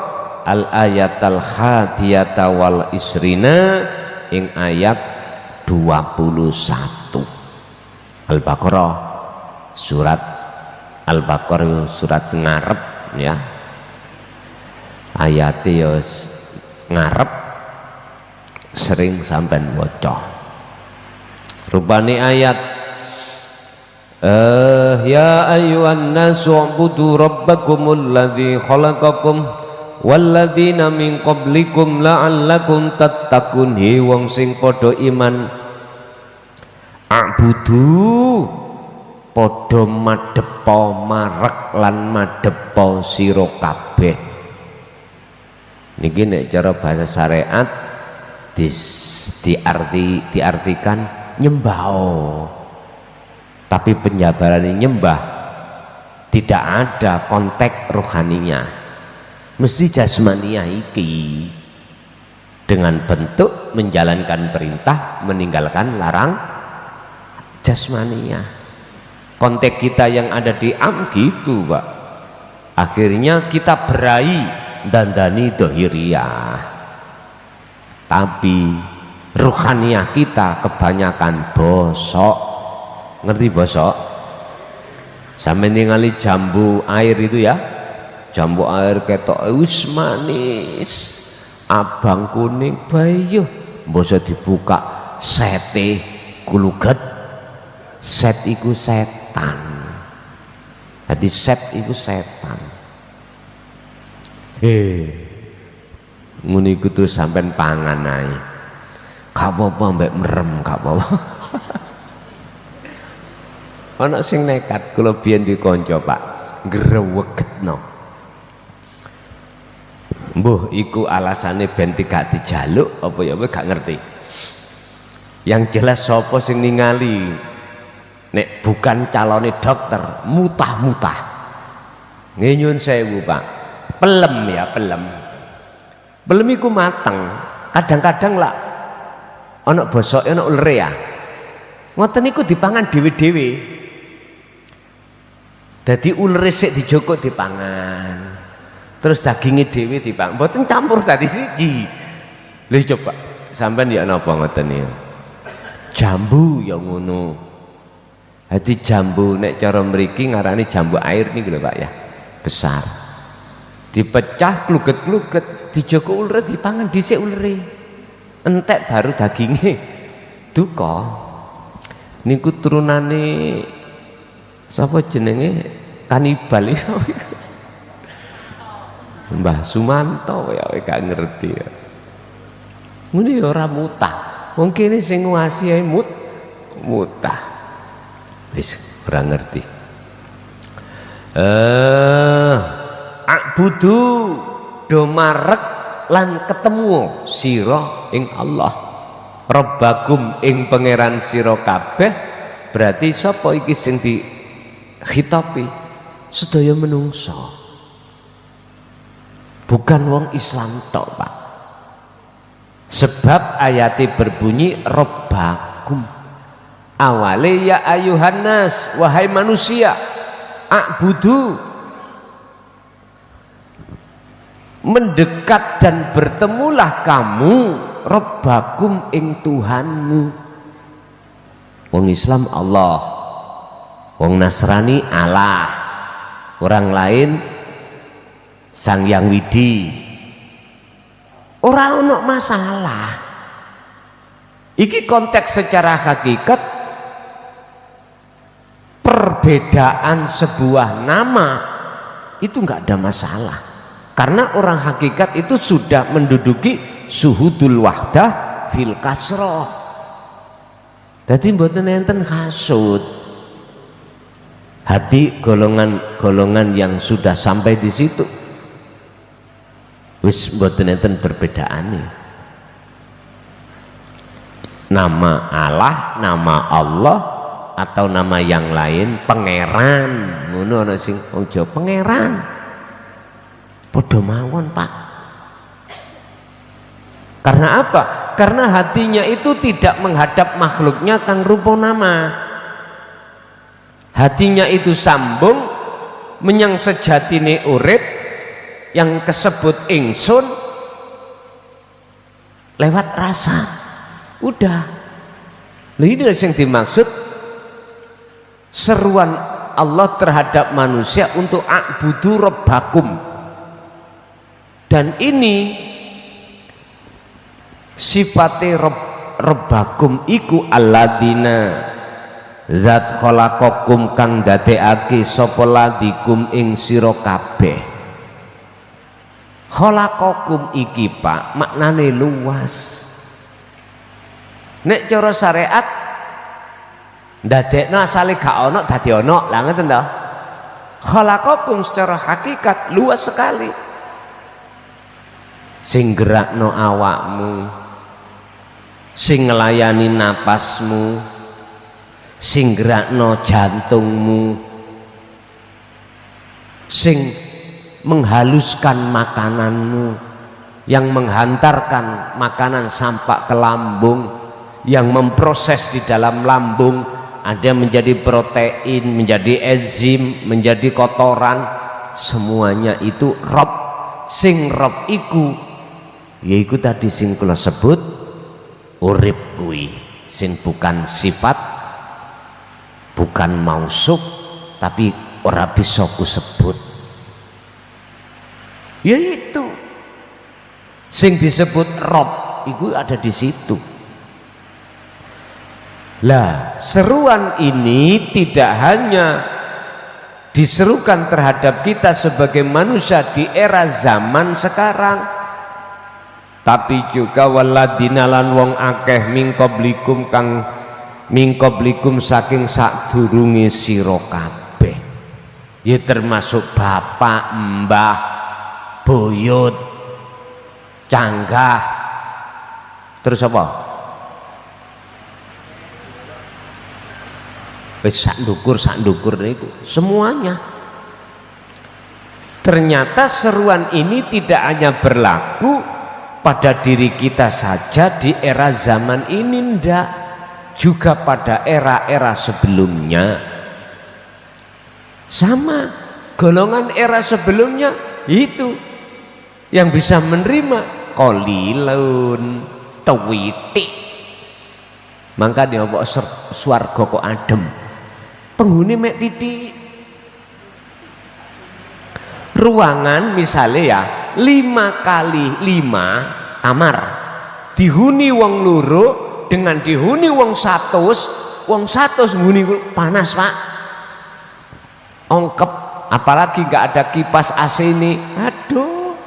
al ayatal khadiyata wal isrina ing ayat 21. Al-Baqarah surat Al-Baqarah surat ngarep ya, ayatnya ya ngarep sering sampean waca rupane ayat ya ayyuhan nasu ubudu rabbakumul ladzi khalaqakum walladzina min qablikum la'allakum tattaqun. He wong sing padha iman a'budu padha madhep madepa marek lan madepa sira kabeh. Niki nek cara bahasa syariat diartikan nyembah. Tapi penjabaran nyembah tidak ada konteks rohaninya, mesti jasmaniah iki dengan bentuk menjalankan perintah meninggalkan larang jasmaniah. Konteks kita yang ada di gitu Pak, akhirnya kita berai dandani dohiriyah, tapi rohaniah kita kebanyakan bosok. Ngerti bosok? Sampai ningali jambu air itu ya, jambu air ketok wis manis abang kuning bayo bosok dibuka sete kuluget, set iku setan. Jadi set iku setan. Ngono iku terus sampean pangan ae. Gak apa-apa mbek merem, gak apa-apa. Ana sing nekat kula biyen di kanca Pak, ngrewegetno. Mbuh iku alasane ben gak dijaluk apa ya kowe gak ngerti. Yang jelas sapa sing ningali nek bukan calone dokter mutah-mutah. Nyun sewu Pak. Pelem ya, pelem. Pelem iku mateng. Kadang-kadang lah ana bosoke ana ulere ya. Ngoten niku dipangan dhewe-dhewe. Dadi ulere sik dijokok dipangan. Terus dagingnya dhewe dipangan. Mboten campur tadi siji. Lha coba sampean ya napa ngoten niku. Jambu ya ngono. Dadi jambu nek cara mriki ngarani jambu air niku lho Pak ya. Besar. Dipecah kluget-kluget, dijokok ulere dipangan dhisik ulere. Entek baru dagingnya duka. Niku turunane sapa jenenge kanibal iso Mbah Sumanto ya gak ngerti ya. Ngene ya ora mutah. Wong kene sing nguasi ae mutah. Wis ora ngerti. Akbudu do marek lan ketemu sira ing Allah. Rabbakum ing pangeran sira kabeh. Berarti sapa iki sing dikhitabi? Sedaya menungso, bukan wong Islam tok Pak. Sebab ayati berbunyi Rabbakum, awale ya ayuhan nas, wahai manusia, akbudu, mendekat dan bertemulah kamu Rabbakum ing Tuhanmu. Wong Islam Allah, wong Nasrani Allah, orang lain Sang Hyang Widi. Ora ono masalah. Iki konteks secara hakikat perbedaan sebuah nama itu nggak ada masalah. Karena orang hakikat itu sudah menduduki suhudul wahdah fil kasroh. Jadi mboten enten hasud. Hati golongan-golongan yang sudah sampai di situ wis mboten enten perbedaane. Nama Allah, nama Allah atau nama yang lain, pangeran, ngono ana sing wong Jawa pangeran. Padha mawon, Pak. Karena apa? Karena hatinya itu tidak menghadap makhluknya kang rupa nama. Hatinya itu sambung menyang sejatine urip yang kesebut ingsun lewat rasa. Udah. Lha ini yang dimaksud seruan Allah terhadap manusia untuk a'budu rabbakum. Dan ini sifatnya rabbakum iku alladzina zat khalaqakum kang dadekake sapa ladikum ing sira kabeh. Khalaqakum iki Pak maknane luas. Nek cara syariat ndadekno asale gak ana dadi ana. Lah ngoten to. Khalaqakum secara hakikat luas sekali. Sing gerakno awakmu, sing nglayani napasmu, sing gerakno jantungmu, sing menghaluskan makananmu, yang menghantarkan makanan sampai ke lambung, yang memproses di dalam lambung, ada menjadi protein, menjadi enzim, menjadi kotoran, semuanya itu Rob. Sing Rob iku yaiku tadi sing kula sebut urip kuwi, sing bukan sifat, bukan mausuf, tapi ora bisa ku sebut. Yaitu sing disebut Rob itu ada di situ. Lah, seruan ini tidak hanya diserukan terhadap kita sebagai manusia di era zaman sekarang, tapi juga waladina lan wong akeh mingkoblikum kang mingkoblikum saking sadurunge sira kabeh. Ya termasuk bapak, mbah, buyut, canggah, terus apa? Wis sak ndukur niku semuanya. Ternyata seruan ini tidak hanya berlaku pada diri kita saja di era zaman ini, ndak, juga pada era-era sebelumnya. Sama, golongan era sebelumnya itu yang bisa menerima qalilun tawiti. Maka dia kok swarga kok adem, penghuni mek titik. Ruangan misalnya ya 5x5 kamar, dihuni wong loro dengan dihuni wong 100, wong 100 huni panas pak, ongkep, apalagi nggak ada kipas AC ini, aduh.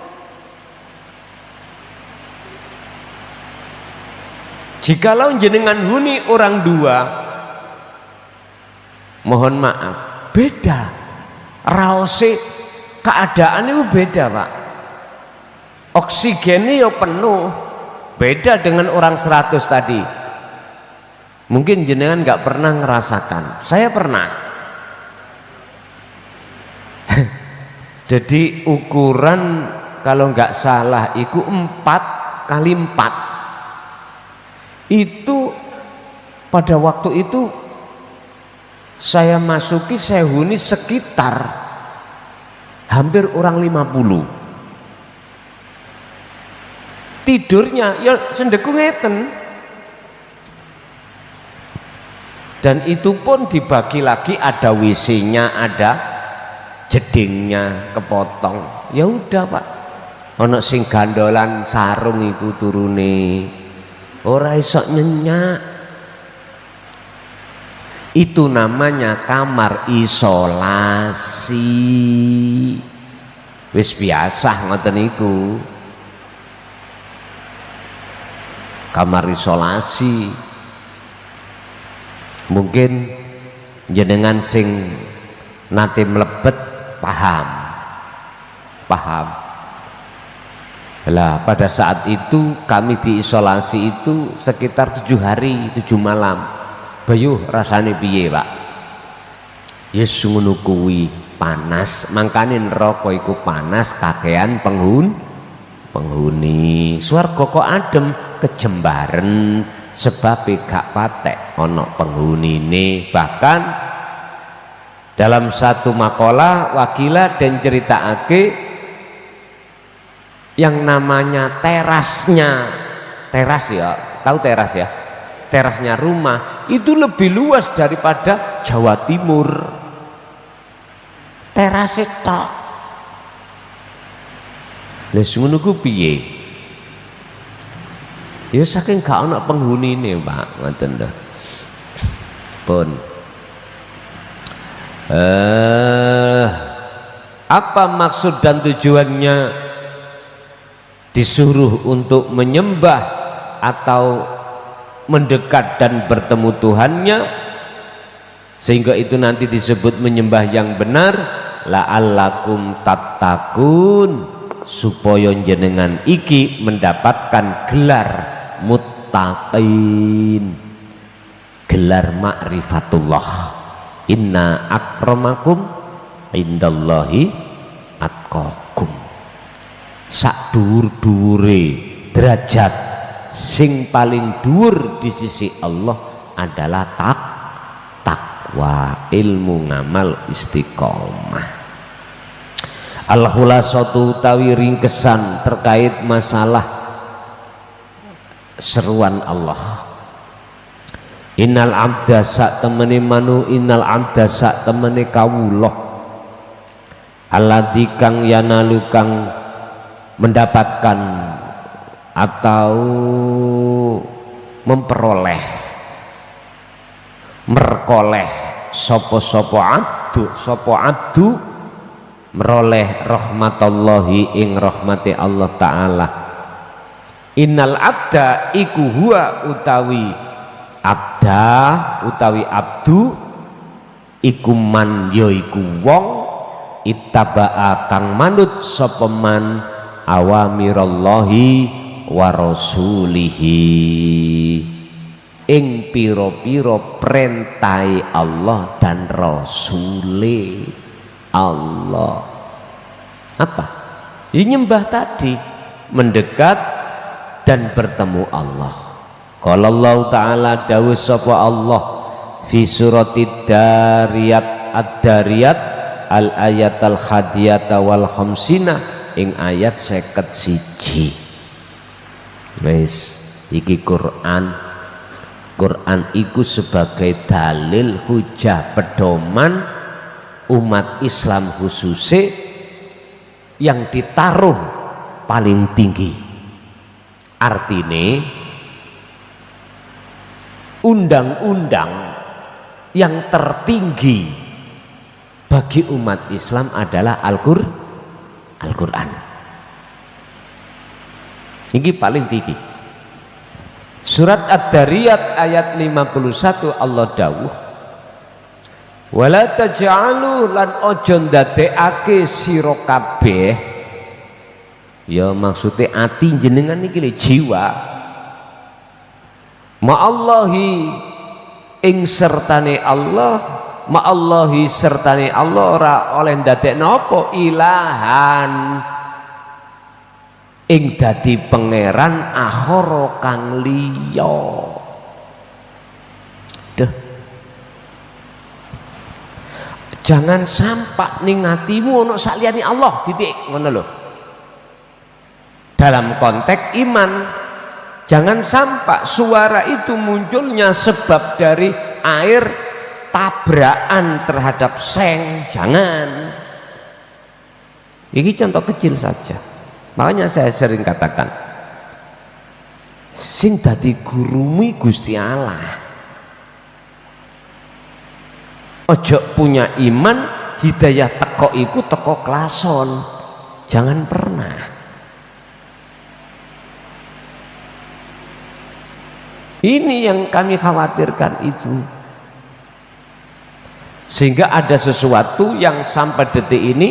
Jikalau jenengan huni orang 2, mohon maaf, beda raose, keadaan itu beda pak. Oksigennya ya penuh, beda dengan orang 100 tadi. Mungkin jenengan nggak pernah ngerasakan, saya pernah. Jadi ukuran kalau nggak salah itu 4x4. Itu pada waktu itu saya masuki, saya huni sekitar hampir orang 50. Tidurnya ya sendeku ngeten, dan itu pun dibagi lagi, ada WC-nya, ada jedingnya kepotong. Ya udah pak, ono sing gandolan sarung iku turune ora iso nyenyak. Itu namanya kamar isolasi. Wis biasa ngoten niku, kamar isolasi. Mungkin jenengan sing nate mlebet paham. Lah pada saat itu kami diisolasi itu sekitar 7 hari 7 malam. Bayuh rasane piye pak? Yes ngono kuwi, panas, mangkane neraka iku panas, kakean penghuni. Swarga kok adem, kejembaren, sebab gak patek ana penghunine. Bahkan dalam satu makalah wakila dan ceritakake yang namanya terasnya, teras ya, tahu teras ya? Terasnya rumah itu lebih luas daripada Jawa Timur. Teras tok. Lha ngono ku piye? Ya saking gak ana penghunine, Pak, ngoten lho. Pun apa maksud dan tujuannya disuruh untuk menyembah atau mendekat dan bertemu Tuhannya, sehingga itu nanti disebut menyembah yang benar? la'allakum tattaqun, supaya jenengan iki mendapatkan gelar muttaqin, gelar ma'rifatullah. Inna akramakum indallahi atqakum. Sak dhuwur-dhuwure derajat sing paling dhuwur di sisi Allah adalah takwa, ilmu, ngamal, istiqomah. Al-khulasatu utawi ringkesan terkait masalah seruan Allah. Innal abda sak temene manu, innal abda sak temene kawula, alladzi kang yanalu kang mendapatkan atau memperoleh, merkoleh sopo abdu meroleh rahmatallahi ing rahmati Allah Ta'ala. Innal abda iku huwa utawi abdu iku man ya iku wong ittaba'a kang manut sapa man awamirallahi wa rasulihi ing pira-pira perintahe Allah dan rasule Allah. Apa? Ini nyembah tadi, mendekat dan bertemu Allah. Qala Allah Ta'ala dawuh sapa Allah fi suratid Dariyat ad-Dariyat al ayat al khadiyata wal khamsina ing ayat 51. Wis iki Quran iku sebagai dalil hujah pedoman umat Islam khususnya yang ditaruh paling tinggi. Artine undang-undang yang tertinggi bagi umat Islam adalah Al-Quran. Ini paling tinggi. Surat Ad-Dariyat ayat 51 Allah dawuh, wala taj'alu lan ojo ndadekake sira kabeh, ya maksudnya ati jenengan iki lho, jiwa, ma'allahi ing sertane Allah, ma'allahi sertane Allah ora oleh ndadekno apa ilahan ing dadi pangeran akhara kang liya. Duh, jangan sampai ning atimu ono saliyane Allah, titik ngono lho. Dalam konteks iman, jangan sampai suara itu munculnya sebab dari air tabrakan terhadap seng, jangan. Ini contoh kecil saja. Makanya saya sering katakan, sing dadi gurumi Gusti Allah. Ojo punya iman hidayah teko iku teko klason, jangan pernah. Ini yang kami khawatirkan itu, sehingga ada sesuatu yang sampai detik ini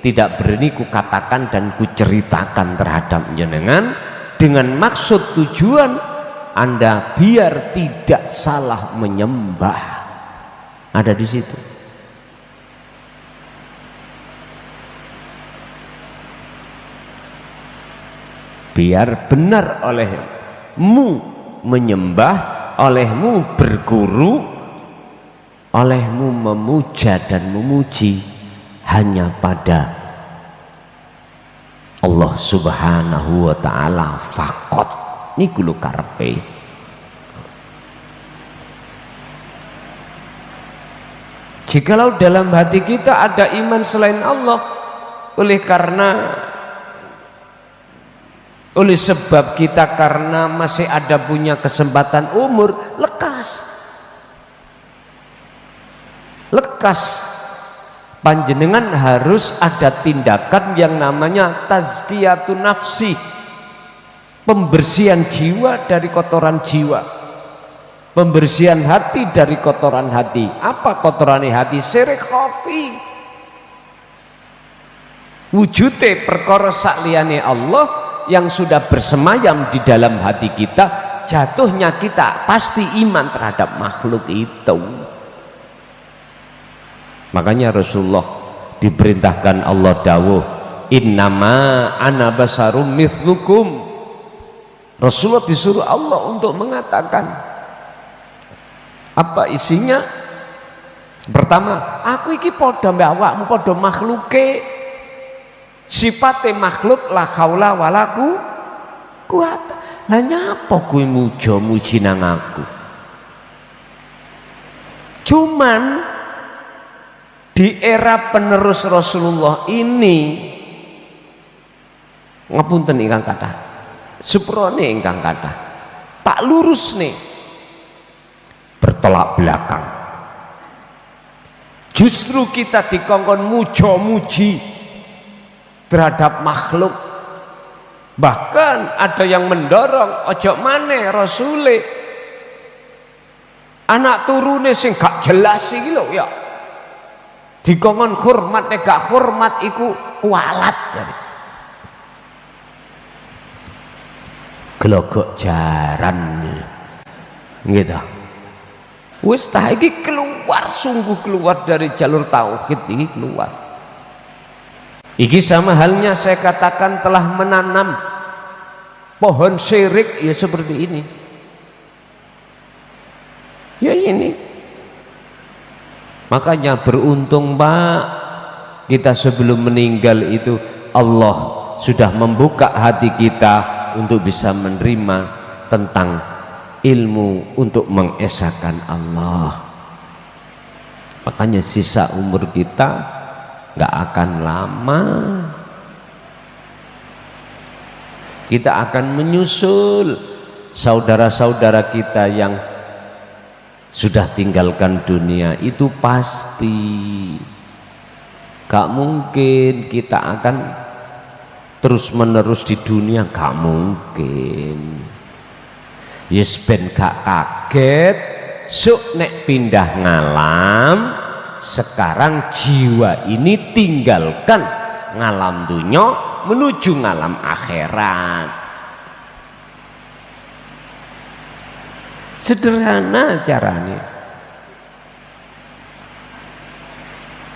tidak berani ku katakan dan ku ceritakan terhadap jenengan dengan maksud tujuan Anda biar tidak salah menyembah. Ada di situ. Biar benar olehmu menyembah, olehmu berguru, olehmu memuja dan memuji hanya pada Allah Subhanahu wa Ta'ala fakot. Niku lho karepe. Jikalau dalam hati kita ada iman selain Allah, oleh sebab kita karena masih ada punya kesempatan umur, lekas panjenengan harus ada tindakan yang namanya tazkiyatun nafsi, pembersihan jiwa dari kotoran jiwa, pembersihan hati dari kotoran hati. Apa kotoran hati? Syirik khafi, wujude perkara sakliyane Allah yang sudah bersemayam di dalam hati kita, jatuhnya kita pasti iman terhadap makhluk itu. Makanya Rasulullah diperintahkan Allah dawuh, innama ana basarum mithlukum. Rasulullah disuruh Allah untuk mengatakan apa isinya. Pertama, aku iki padha mbek awakmu, padha makhluke, sifate makhluk, la haula wala quwata. Lah nyapa kuwi muji nang aku? Cuman di era penerus Rasulullah ini, ngapunten ingkang kathah, suprone ingkang kathah, tak lurus nih, bertolak belakang. Justru kita dikongkon muji terhadap makhluk. Bahkan ada yang mendorong ojo maneh rasule, anak turune sing gak jelas iki lho ya, dikongkon hormat, nek gak hormat iku kualat. Jadi glogok jaran gitu. Wis ta iki keluar, sungguh keluar dari jalur tauhid ini, keluar. Iki sama halnya saya katakan telah menanam pohon syirik ya seperti ini. Ya ini. Makanya beruntung Pak, kita sebelum meninggal itu Allah sudah membuka hati kita untuk bisa menerima tentang ilmu untuk mengesahkan Allah. Makanya sisa umur kita nggak akan lama, kita akan menyusul saudara-saudara kita yang sudah tinggalkan dunia. Itu pasti gak mungkin kita akan terus menerus di dunia, gak mungkin. Yes, ben gak kaget suk nek pindah ngalam, sekarang jiwa ini tinggalkan ngalam dunya menuju ngalam akhirat. Sederhana caranya.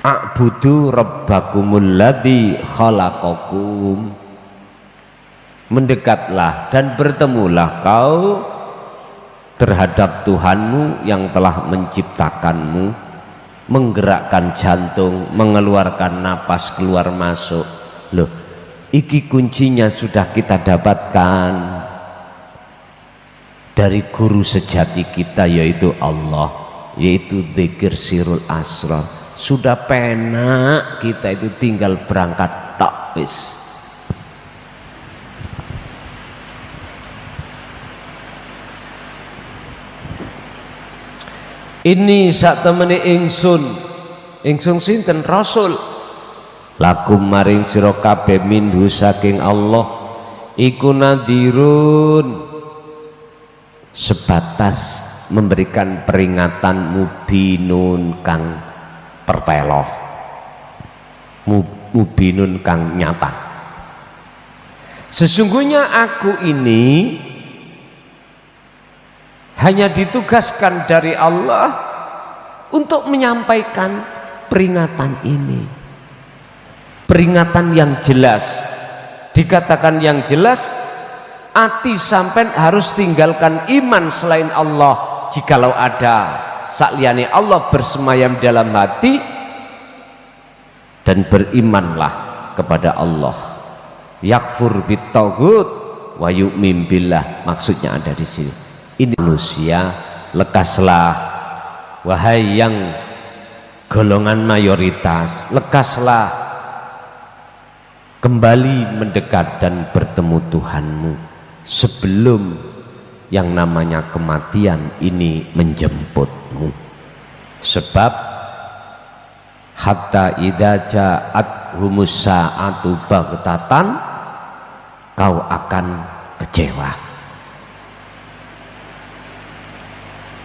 A'budu rabbakumul ladzi khalaqakum. Mendekatlah dan bertemulah kau terhadap Tuhanmu yang telah menciptakanmu, menggerakkan jantung, mengeluarkan napas keluar masuk. Loh, iki kuncinya sudah kita dapatkan dari guru sejati kita, yaitu Allah, yaitu dzikir sirul asrar. Sudah penak, kita itu tinggal berangkat tok wis. Ini sak temene ingsun sinten Rasul, lakum maring sira kabeh minhu saking Allah iku nadhirun, sebatas memberikan peringatan, mubinun kang perteloh, mubinun kang nyata. Sesungguhnya aku ini hanya ditugaskan dari Allah untuk menyampaikan peringatan ini, peringatan yang jelas. Dikatakan yang jelas, ati sampean harus tinggalkan iman selain Allah. Jikalau ada sakliyane Allah bersemayam dalam hati, dan berimanlah kepada Allah. Yakfur bitaghut wa yu'min billah, maksudnya ada di sini. Ini manusia, lekaslah wahai yang golongan mayoritas, lekaslah kembali mendekat dan bertemu Tuhanmu sebelum yang namanya kematian ini menjemputmu. Sebab hatta idza ja'at humus sa'atu baghtatan, kau akan kecewa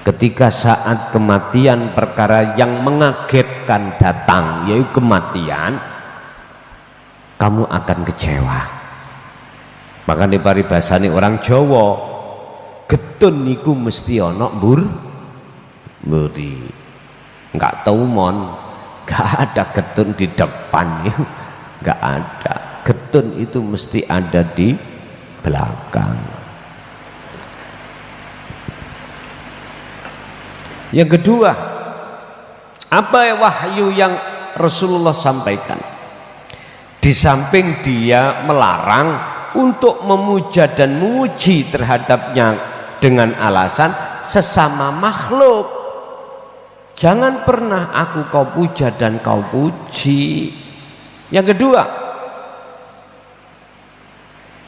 ketika saat kematian, perkara yang mengagetkan datang, yaitu kematian. kamu akan kecewa. Makanya paribasane orang Jawa, getun niku mesti ana mburi. Enggak tahu mon, enggak ada getun di depan itu, enggak ada. Getun itu mesti ada di belakang. Yang kedua, apa wahyu yang Rasulullah sampaikan? Di samping dia melarang untuk memuja dan memuji terhadapnya dengan alasan sesama makhluk. Jangan pernah aku kau puja dan kau puji. Yang kedua,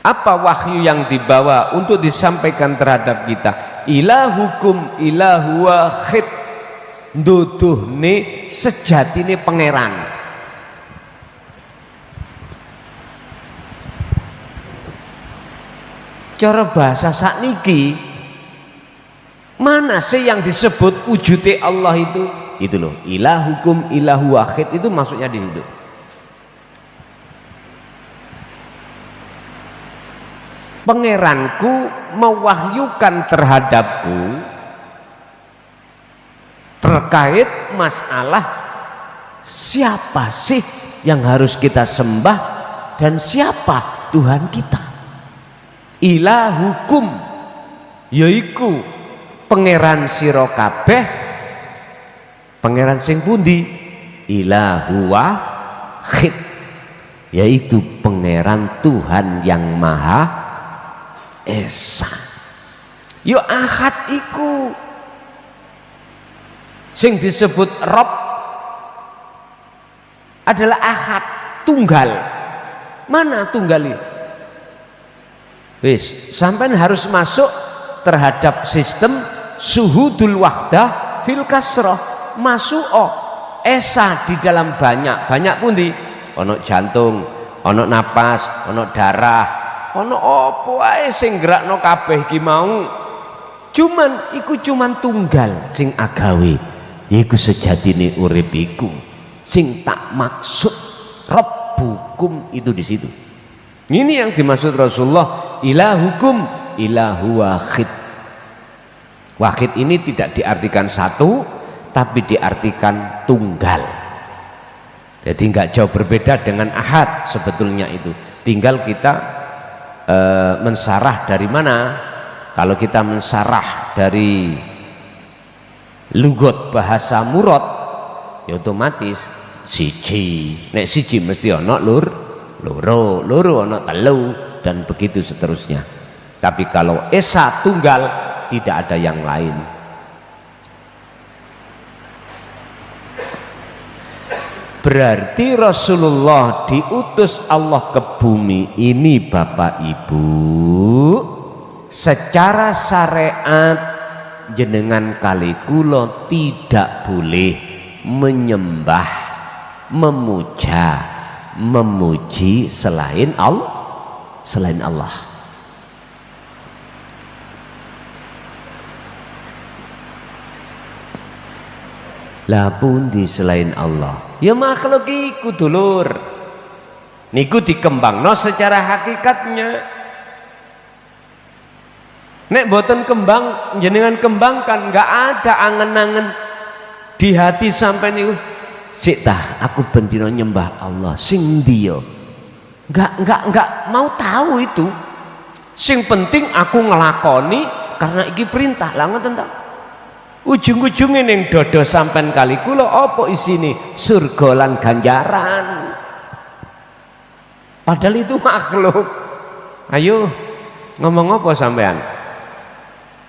apa wahyu yang dibawa untuk disampaikan terhadap kita? Ilahukum ilahu wahid, nduduhne sejatine pangeran. Cara bahasa sakniki, mana sih yang disebut wujudnya Allah itu? Itu loh, ilahukum ilahu wahid, itu maksudnya di situ. Pangeranku mewahyukan terhadapku terkait masalah siapa sih yang harus kita sembah dan siapa Tuhan kita. Ilahukum yaiku pangeran sira kabeh, pangeran sing pundi? Ilahu wahid, yaitu pangeran Tuhan yang Maha Esa. Yo ahad iku sing disebut Rob adalah ahad, tunggal. Mana tunggal itu? Wis, sampean harus masuk terhadap sistem suhudul wahdah fil kasroh, masuk esa di dalam banyak pundi, ono jantung, ono napas, ono darah, ono opo ae sing gerakno kabeh iki mau. Cuman iku cuman tunggal sing agawe. Iku sejatine urip iku sing tak maksud Rabbukum itu di situ. Ini yang dimaksud Rasulullah, ilahukum ilahu wahid. Wahid ini tidak diartikan satu, tapi diartikan tunggal. Jadi nggak jauh berbeda dengan ahad sebetulnya itu. Tinggal kita mensarah dari mana. Kalau kita mensarah dari lugot bahasa murad, ya otomatis siji. Nek siji mesti ono loro ono telu, dan begitu seterusnya. Tapi kalau esa tunggal, tidak ada yang lain. Berarti Rasulullah diutus Allah ke bumi ini, Bapak Ibu, secara syariat jenengan kali kula tidak boleh menyembah, memuja, memuji selain Allah. Lah pundi selain Allah? Ya makhluk iku dulur. Niku dikembangno secara hakikatnya. Nek boten kembang, jenengan kembangkan, nggak ada angen-angen di hati sampai niku. Sik tah, aku bendino nyembah Allah sing dia. Enggak mau tahu itu. Sing penting aku ngelakoni karena iki perintah. Lah ngoten ta. Ujung-ujungnya ning dodo sampean kali kula apa isine? Surga lan ganjaran. Padahal itu makhluk. Ayo ngomong apa sampean?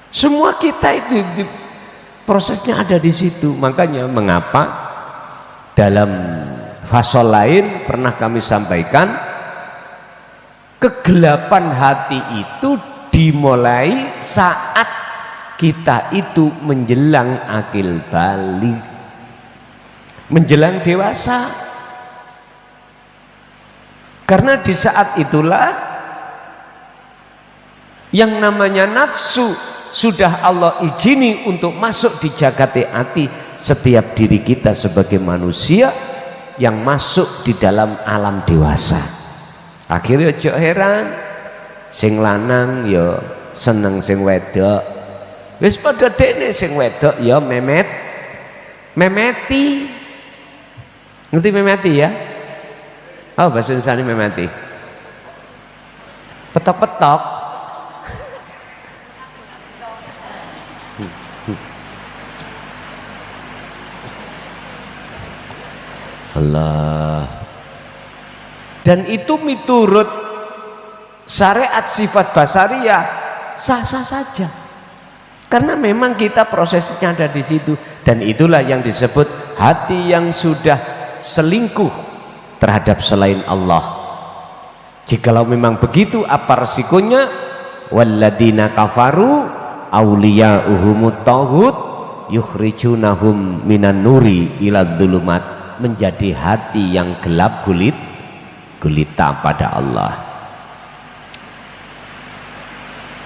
Semua kita itu prosesnya ada di situ. Makanya mengapa dalam fasal lain pernah kami sampaikan, kegelapan hati itu dimulai saat kita itu menjelang akil balik, menjelang dewasa. Karena di saat itulah yang namanya nafsu sudah Allah izini untuk masuk di jagat hati setiap diri kita sebagai manusia yang masuk di dalam alam dewasa. Akhirnya ojo heran sing lanang ya seneng sing wedok, wis padha dekne sing wedok ya memeti. Ngerti memeti ya? Oh, bahasa Indonesia ini memeti. Petok-petok. Allah. Dan itu miturut syariat sifat basariyah sah-sah saja. Karena memang kita prosesnya ada di situ, dan itulah yang disebut hati yang sudah selingkuh terhadap selain Allah. Jikalau memang begitu, apa resikonya? Walladzina kafaru awliya'uhumut taghut yukhrijunahum minan nuri ilad dhulumat, menjadi hati yang gelap gulita pada Allah.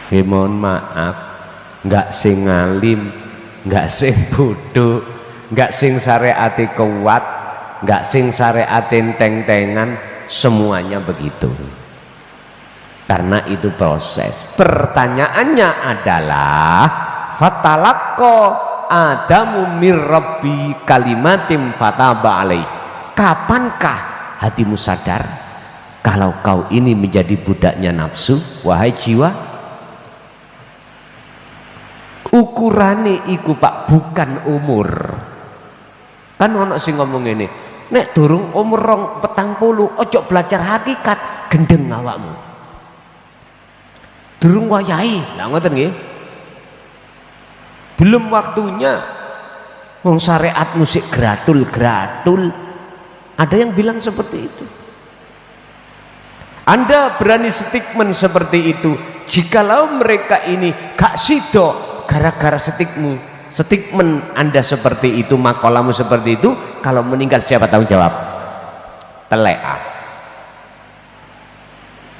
Mohon maaf, enggak sing alim, enggak sing bodoh, enggak sing syariate kuat, enggak sing syariate enteng-entengan, semuanya begitu. Karena itu proses. Pertanyaannya adalah fatalaqqa Adamu mir rabbi kalimatim fataba alaih. Kapankah hatimu sadar kalau kau ini menjadi budaknya nafsu, wahai jiwa? Ukurane iku Pak, bukan umur. Kan ono sing ngomong ini, nek durung umur 40 ojo belajar hakikat, gendeng awakmu. Durung wayahe, lah ngoten nggih. Belum waktunya. Wong syariat musik gratul-gratul. Ada yang bilang seperti itu. Anda berani statement seperti itu jikalau mereka ini gak sido gara-gara statement Anda seperti itu, makalamu seperti itu, kalau meninggal siapa tanggung jawab? Telea.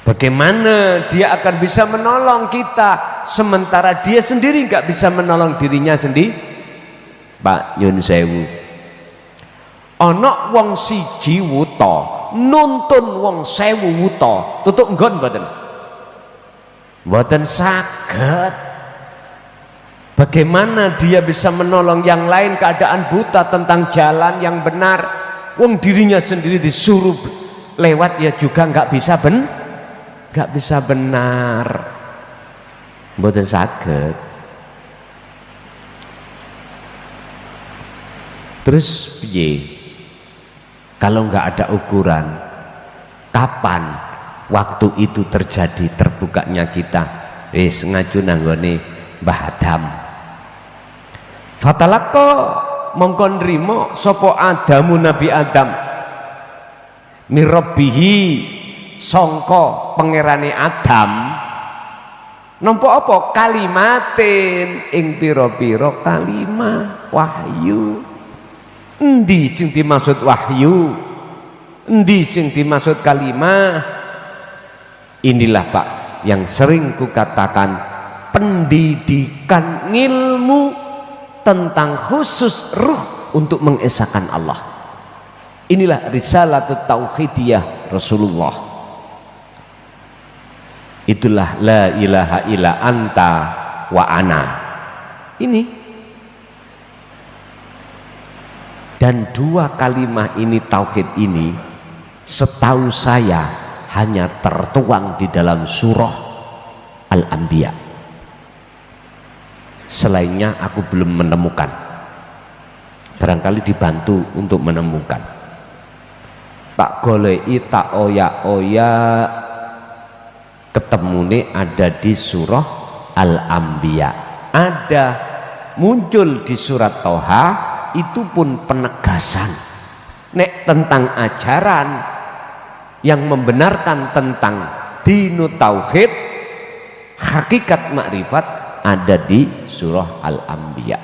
Bagaimana dia akan bisa menolong kita sementara dia sendiri nggak bisa menolong dirinya sendiri? Pak nyun sewu, ana wong siji wuta nuntun wong 1000 wuta, tutuk nggon mboten? Mboten saged. Bagaimana dia bisa menolong yang lain keadaan buta tentang jalan yang benar, wong dirinya sendiri disuruh lewat ya juga nggak bisa benar, mboten saged. Terus piye kalau nggak ada ukuran? Kapan waktu itu terjadi terbukanya kita? Wis ngaju nanggone Mbah Adam. Fatalaqqa mongko nrimo sapa Adamu Nabi Adam mirabbihi sangka pangerane Adam nampa apa? Kalimatin ing pira-pira kalimah wahyu. Endi sing dimaksud wahyu, endi sing dimaksud kalimah? Inilah Pak yang sering kukatakan, pendidikan ilmu tentang khusus ruh untuk mengesahkan Allah. Inilah risalatut tauhidiyah Rasulullah. Itulah la ilaha illa anta wa ana. Ini. Dan dua kalimah ini, tauhid ini, setahu saya hanya tertuang di dalam surah Al-Anbiya. Selainnya aku belum menemukan. Barangkali dibantu untuk menemukan. Tak goleki, tak oya-oya, ketemune ada di surah Al-Anbiya. Ada muncul di surat Toha, itu pun penegasan nek tentang ajaran yang membenarkan tentang dinu tauhid, hakikat makrifat, ada di surah Al-Anbiya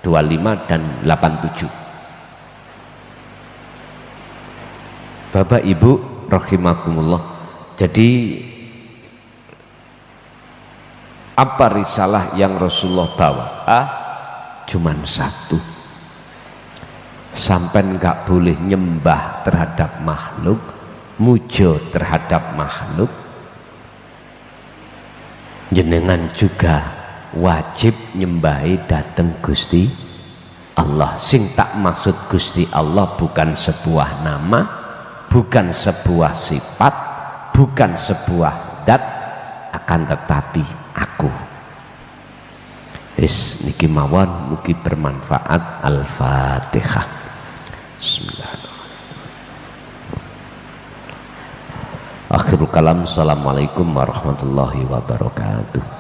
25 dan 87. Bapak Ibu rahimakumullah, jadi apa risalah yang Rasulullah bawa? Cuman satu. Sampai nggak boleh nyembah terhadap makhluk mujo terhadap makhluk, jenengan juga wajib nyembahi dateng Gusti Allah. Sing tak maksud Gusti Allah bukan sebuah nama, bukan sebuah sifat, bukan sebuah dat, akan tetapi aku. Wis niki mawon, mugi bermanfaat. Al-Fatihah. Bismillahirrahmanirrahim. Akhirul kalam. Assalamualaikum warahmatullahi wabarakatuh.